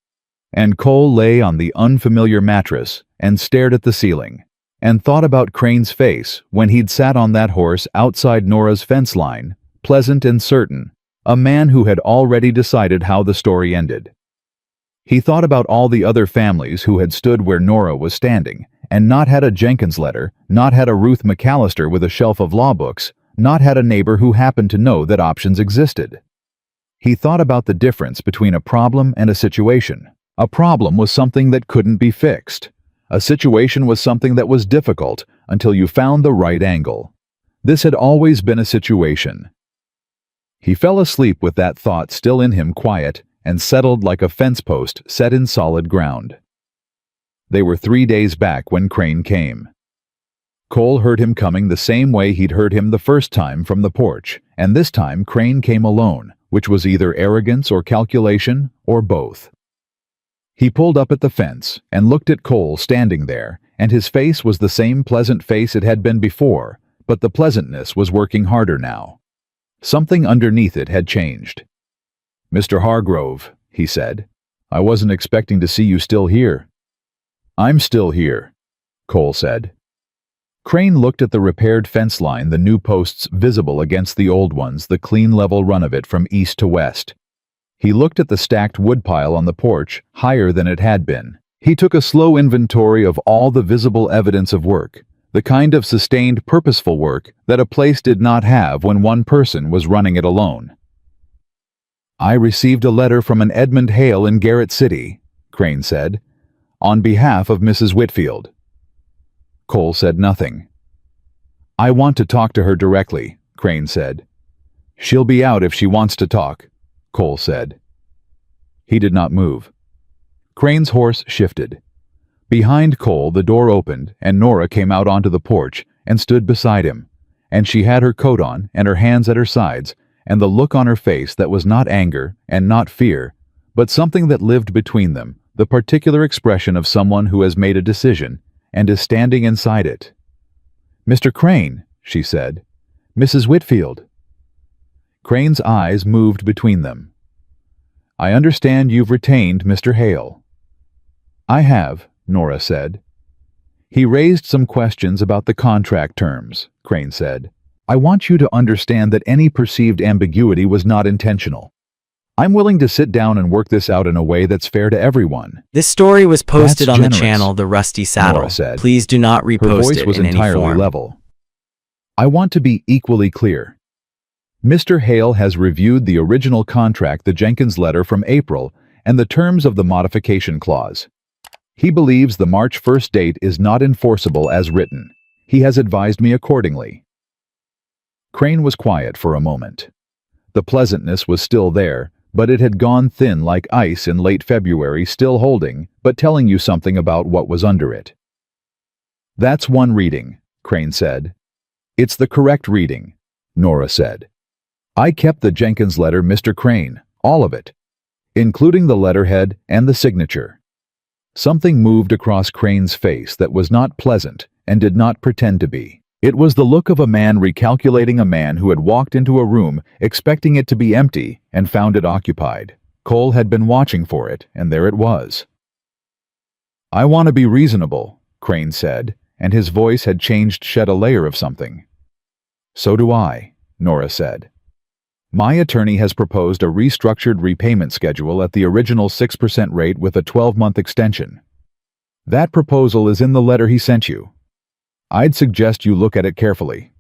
And Cole lay on the unfamiliar mattress and stared at the ceiling, and thought about Crane's face when he'd sat on that horse outside Nora's fence line, pleasant and certain, a man who had already decided how the story ended. He thought about all the other families who had stood where Nora was standing, and not had a Jenkins letter, not had a Ruth McAllister with a shelf of law books, not had a neighbor who happened to know that options existed. He thought about the difference between a problem and a situation. A problem was something that couldn't be fixed. A situation was something that was difficult until you found the right angle. This had always been a situation. He fell asleep with that thought still in him, quiet and settled like a fence post set in solid ground. They were 3 days back when Crane came. Cole heard him coming the same way he'd heard him the first time from the porch, and this time Crane came alone, which was either arrogance or calculation, or both. He pulled up at the fence and looked at Cole standing there, and his face was the same pleasant face it had been before, but the pleasantness was working harder now. Something underneath it had changed. "Mr. Hargrove," he said, "I wasn't expecting to see you still here." "I'm still here," Cole said. Crane looked at the repaired fence line, the new posts visible against the old ones, the clean level run of it from east to west. He looked at the stacked woodpile on the porch, higher than it had been. He took a slow inventory of all the visible evidence of work, the kind of sustained, purposeful work that a place did not have when one person was running it alone. "I received a letter from an Edmund Hale in Garrett City," Crane said, "on behalf of Mrs. Whitfield." Cole said nothing. "I want to talk to her directly," Crane said. "She'll be out if she wants to talk," Cole said. He did not move. Crane's horse shifted. Behind Cole, the door opened, and Nora came out onto the porch and stood beside him, and she had her coat on and her hands at her sides, and the look on her face that was not anger and not fear, but something that lived between them, the particular expression of someone who has made a decision and is standing inside it. "Mr. Crane," she said. "Mrs. Whitfield." Crane's eyes moved between them. "I understand you've retained Mr. Hale." "I have," Nora said. "He raised some questions about the contract terms," Crane said. "I want you to understand that any perceived ambiguity was not intentional. I'm willing to sit down and work this out in a way that's fair to everyone." This story was posted That's on the generous, channel The Rusty Saddle. Nora said. Please do not Her repost voice it was in any entirely form. level. "I want to be equally clear. Mr. Hale has reviewed the original contract, the Jenkins letter from April, and the terms of the modification clause. He believes the March 1st date is not enforceable as written. He has advised me accordingly." Crane was quiet for a moment. The pleasantness was still there, but it had gone thin like ice in late February, still holding, but telling you something about what was under it. "That's one reading," Crane said. "It's the correct reading," Nora said. "I kept the Jenkins letter, Mr. Crane, all of it, including the letterhead and the signature." Something moved across Crane's face that was not pleasant and did not pretend to be. It was the look of a man recalculating, a man who had walked into a room expecting it to be empty and found it occupied. Cole had been watching for it, and there it was. "I want to be reasonable," Crane said, and his voice had changed, shed a layer of something. "So do I," Nora said. "My attorney has proposed a restructured repayment schedule at the original 6% rate with a 12-month extension. That proposal is in the letter he sent you. I'd suggest you look at it carefully."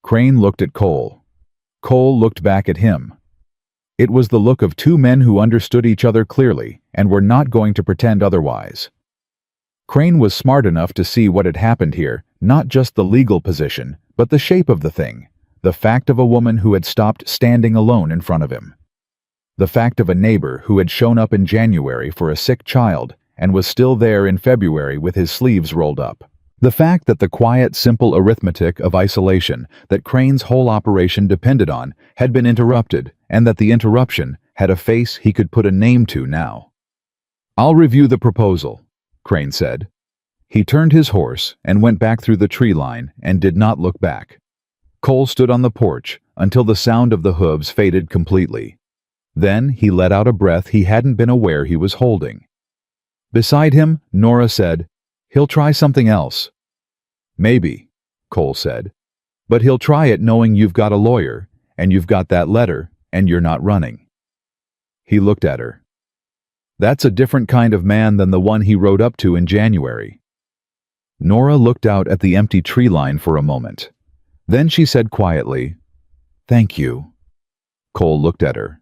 Crane looked at Cole. Cole looked back at him. It was the look of two men who understood each other clearly and were not going to pretend otherwise. Crane was smart enough to see what had happened here, not just the legal position, but the shape of the thing. The fact of a woman who had stopped standing alone in front of him. The fact of a neighbor who had shown up in January for a sick child and was still there in February with his sleeves rolled up. The fact that the quiet, simple arithmetic of isolation that Crane's whole operation depended on had been interrupted, and that the interruption had a face he could put a name to now. "I'll review the proposal," Crane said. He turned his horse and went back through the tree line and did not look back. Cole stood on the porch until the sound of the hooves faded completely. Then he let out a breath he hadn't been aware he was holding. Beside him, Nora said, "He'll try something else." "Maybe," Cole said. "But he'll try it knowing you've got a lawyer, and you've got that letter, and you're not running." He looked at her. "That's a different kind of man than the one he rode up to in January." Nora looked out at the empty tree line for a moment. Then she said quietly, "Thank you." Cole looked at her.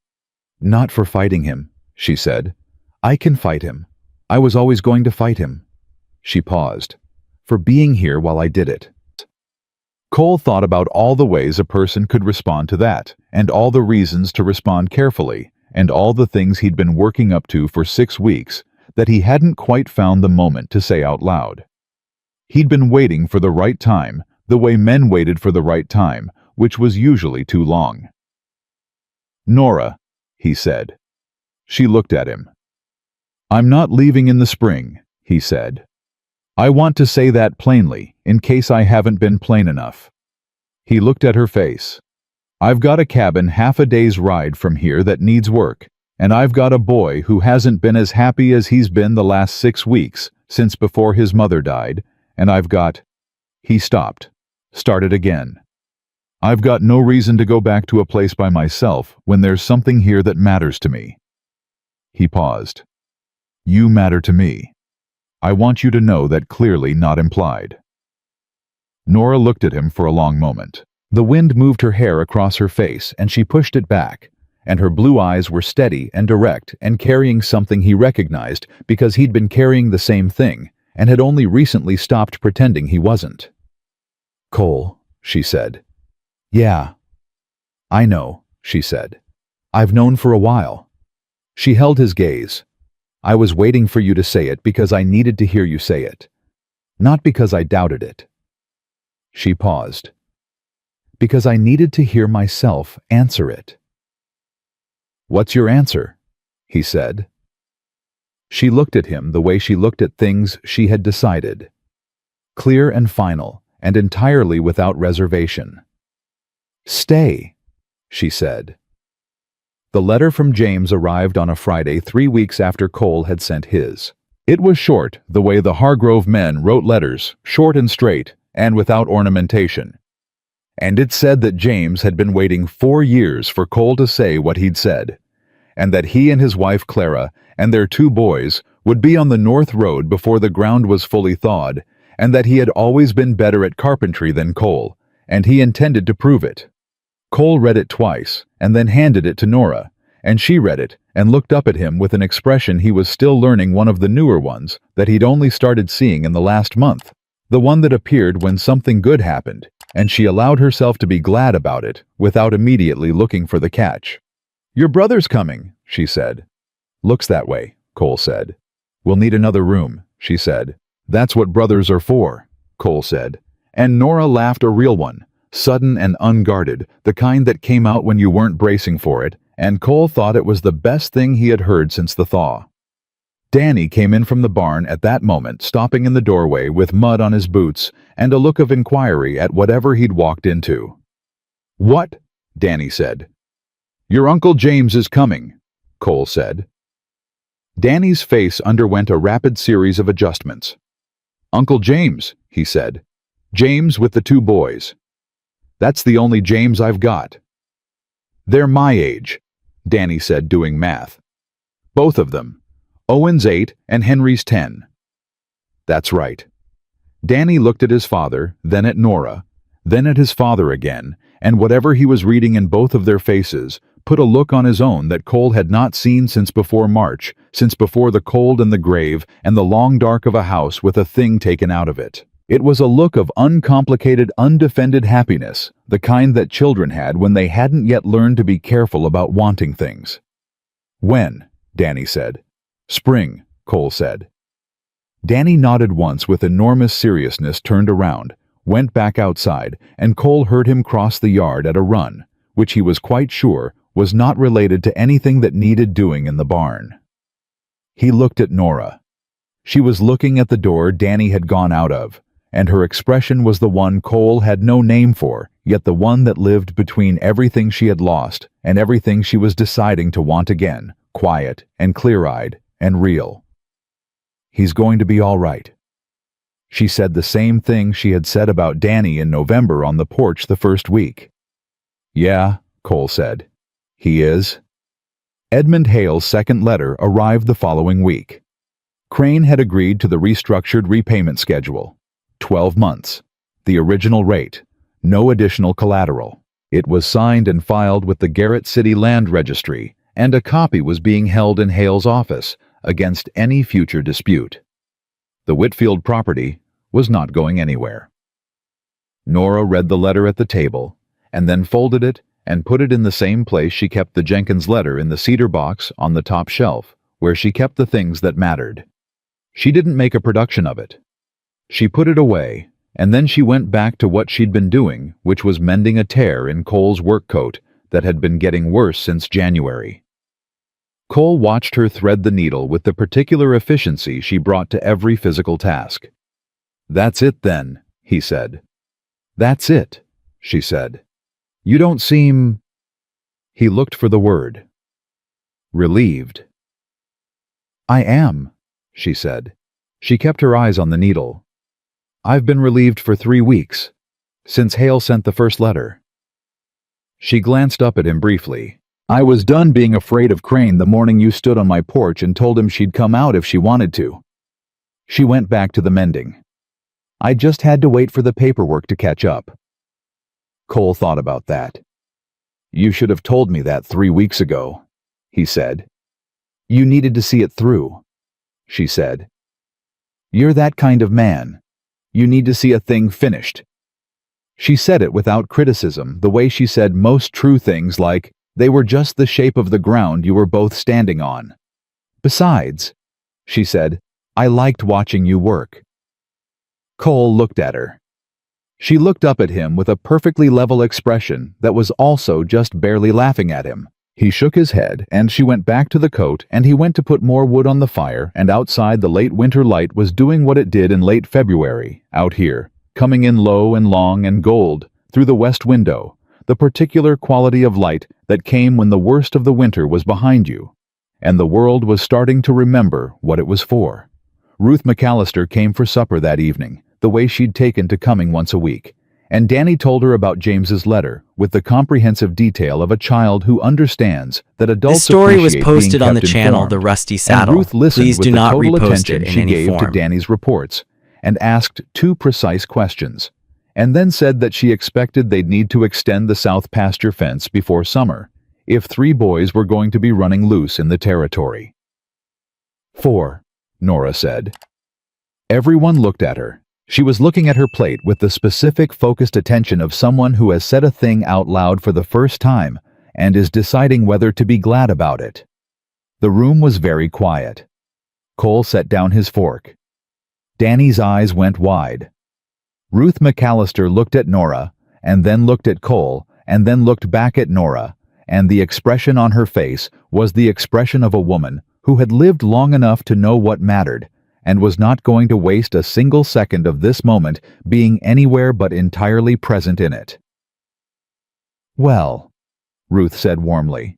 "Not for fighting him," she said. "I can fight him. I was always going to fight him." She paused. "For being here while I did it." Cole thought about all the ways a person could respond to that, and all the reasons to respond carefully, and all the things he'd been working up to for 6 weeks that he hadn't quite found the moment to say out loud. He'd been waiting for the right time, the way men waited for the right time, which was usually too long. "Nora," he said. She looked at him. "I'm not leaving in the spring," he said. "I want to say that plainly, in case I haven't been plain enough." He looked at her face. "I've got a cabin half a day's ride from here that needs work, and I've got a boy who hasn't been as happy as he's been the last 6 weeks, since before his mother died, and I've got—" He stopped. Started again. "I've got no reason to go back to a place by myself when there's something here that matters to me." He paused. "You matter to me. I want you to know that clearly, not implied." Nora looked at him for a long moment. The wind moved her hair across her face and she pushed it back, and her blue eyes were steady and direct and carrying something he recognized because he'd been carrying the same thing and had only recently stopped pretending he wasn't. "Cole," she said. "Yeah." "I know," she said. "I've known for a while." She held his gaze. "I was waiting for you to say it because I needed to hear you say it. Not because I doubted it." She paused. Because I needed to hear myself answer it. "What's your answer?" he said. She looked at him the way she looked at things she had decided. Clear and final, and entirely without reservation. "Stay," she said. The letter from James arrived on a Friday 3 weeks after Cole had sent his. It was short, the way the Hargrove men wrote letters, short and straight, and without ornamentation. And it said that James had been waiting 4 years for Cole to say what he'd said, and that he and his wife Clara and their 2 boys would be on the North Road before the ground was fully thawed, and that he had always been better at carpentry than Cole, and he intended to prove it. Cole read it twice, and then handed it to Nora, and she read it and looked up at him with an expression he was still learning, one of the newer ones that he'd only started seeing in the last month, the one that appeared when something good happened, and she allowed herself to be glad about it without immediately looking for the catch. "Your brother's coming," she said. "Looks that way," Cole said. "We'll need another room," she said. "That's what brothers are for," Cole said. And Nora laughed, a real one, sudden and unguarded, the kind that came out when you weren't bracing for it, and Cole thought it was the best thing he had heard since the thaw. Danny came in from the barn at that moment, stopping in the doorway with mud on his boots and a look of inquiry at whatever he'd walked into. "What?" Danny said. "Your Uncle James is coming," Cole said. Danny's face underwent a rapid series of adjustments. "Uncle James," he said. "James with the 2 boys. That's the only James I've got." "They're my age," Danny said, doing math. "Both of them. Owen's 8 and Henry's 10. "That's right." Danny looked at his father, then at Nora, then at his father again, and whatever he was reading in both of their faces put a look on his own that Cole had not seen since before March, since before the cold and the grave and the long dark of a house with a thing taken out of it. It was a look of uncomplicated, undefended happiness, the kind that children had when they hadn't yet learned to be careful about wanting things. "When?" Danny said. "Spring," Cole said. Danny nodded once with enormous seriousness, turned around, went back outside, and Cole heard him cross the yard at a run, which he was quite sure was not related to anything that needed doing in the barn. He looked at Nora. She was looking at the door Danny had gone out of, and her expression was the one Cole had no name for, yet the one that lived between everything she had lost and everything she was deciding to want again, quiet and clear-eyed and real. "He's going to be all right." She said the same thing she had said about Danny in November on the porch the first week. "Yeah," Cole said. "He is." Edmund Hale's second letter arrived the following week. Crane had agreed to the restructured repayment schedule. 12 months. The original rate. No additional collateral. It was signed and filed with the Garrett City Land Registry, and a copy was being held in Hale's office against any future dispute. The Whitfield property was not going anywhere. Nora read the letter at the table, and then folded it and put it in the same place she kept the Jenkins letter, in the cedar box on the top shelf, where she kept the things that mattered. She didn't make a production of it. She put it away, and then she went back to what she'd been doing, which was mending a tear in Cole's work coat that had been getting worse since January. Cole watched her thread the needle with the particular efficiency she brought to every physical task. "That's it, then," he said. "That's it," she said. "You don't seem—" He looked for the word. "Relieved." "I am," she said. She kept her eyes on the needle. "I've been relieved for 3 weeks, since Hale sent the first letter." She glanced up at him briefly. "I was done being afraid of Crane the morning you stood on my porch and told him she'd come out if she wanted to." She went back to the mending. "I just had to wait for the paperwork to catch up." Cole thought about that. "You should have told me that 3 weeks ago," he said. "You needed to see it through," she said. "You're that kind of man. You need to see a thing finished." She said it without criticism, the way she said most true things, like they were just the shape of the ground you were both standing on. "Besides," she said, "I liked watching you work." Cole looked at her. She looked up at him with a perfectly level expression that was also just barely laughing at him. He shook his head, and she went back to the coat, and he went to put more wood on the fire, and outside the late winter light was doing what it did in late February, out here, coming in low and long and gold, through the west window, the particular quality of light that came when the worst of the winter was behind you, and the world was starting to remember what it was for. Ruth McAllister came for supper that evening, the way she'd taken to coming once a week, and Danny told her about James's letter, with the comprehensive detail of a child who understands that adults This story was appreciate posted being on the kept channel informed. The Rusty And Saddle. Ruth listened Please with do the not total repost attention it in she any gave to form. Danny's reports, and asked 2 precise questions, and then said that she expected they'd need to extend the south pasture fence before summer, if 3 boys were going to be running loose in the territory. 4, Nora said. Everyone looked at her. She was looking at her plate with the specific, focused attention of someone who has said a thing out loud for the first time and is deciding whether to be glad about it. The room was very quiet. Cole set down his fork. Danny's eyes went wide. Ruth McAllister looked at Nora, and then looked at Cole, and then looked back at Nora, and the expression on her face was the expression of a woman who had lived long enough to know what mattered, and was not going to waste a single second of this moment being anywhere but entirely present in it. "Well," Ruth said warmly.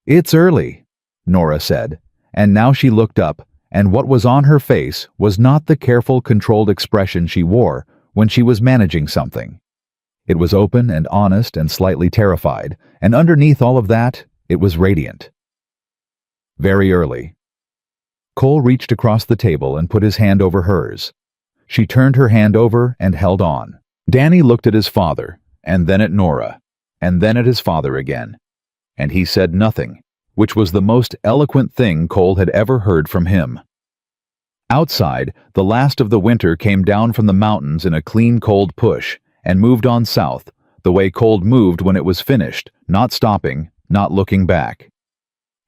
"It's early," Nora said, and now she looked up, and what was on her face was not the careful, controlled expression she wore when she was managing something. It was open and honest and slightly terrified, and underneath all of that, it was radiant. Very early. Cole reached across the table and put his hand over hers. She turned her hand over and held on. Danny looked at his father, and then at Nora, and then at his father again. And he said nothing, which was the most eloquent thing Cole had ever heard from him. Outside, the last of the winter came down from the mountains in a clean, cold push, and moved on south, the way cold moved when it was finished, not stopping, not looking back.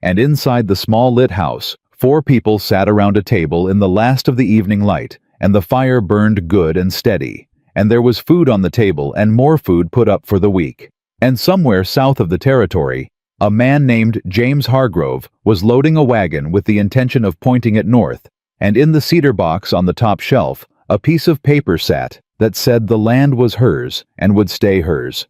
And inside the small lit house, 4 people sat around a table in the last of the evening light, and the fire burned good and steady, and there was food on the table and more food put up for the week. And somewhere south of the territory, a man named James Hargrove was loading a wagon with the intention of pointing it north, and in the cedar box on the top shelf, a piece of paper sat that said the land was hers and would stay hers.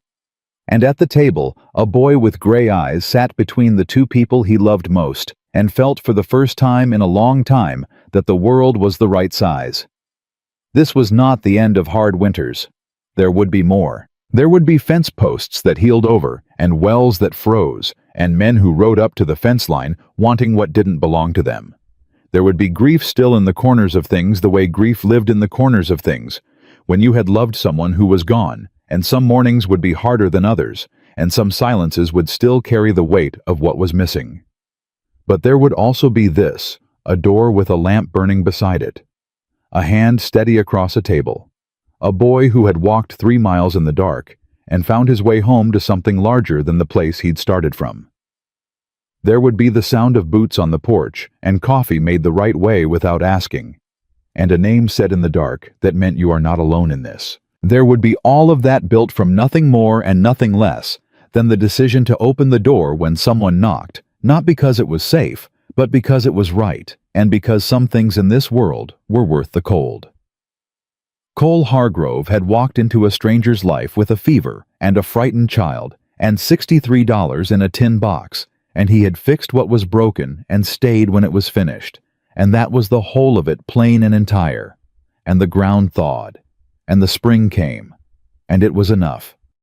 And at the table, a boy with gray eyes sat between the 2 people he loved most, and felt for the first time in a long time that the world was the right size. This was not the end of hard winters. There would be more. There would be fence posts that healed over, and wells that froze, and men who rode up to the fence line wanting what didn't belong to them. There would be grief still in the corners of things the way grief lived in the corners of things, when you had loved someone who was gone, and some mornings would be harder than others, and some silences would still carry the weight of what was missing. But there would also be this, a door with a lamp burning beside it, a hand steady across a table, a boy who had walked 3 miles in the dark and found his way home to something larger than the place he'd started from. There would be the sound of boots on the porch and coffee made the right way without asking, and a name said in the dark that meant you are not alone in this. There would be all of that built from nothing more and nothing less than the decision to open the door when someone knocked, not because it was safe, but because it was right, and because some things in this world were worth the cold. Cole Hargrove had walked into a stranger's life with a fever and a frightened child and $63 in a tin box, and he had fixed what was broken and stayed when it was finished, and that was the whole of it, plain and entire. And the ground thawed, and the spring came, and it was enough.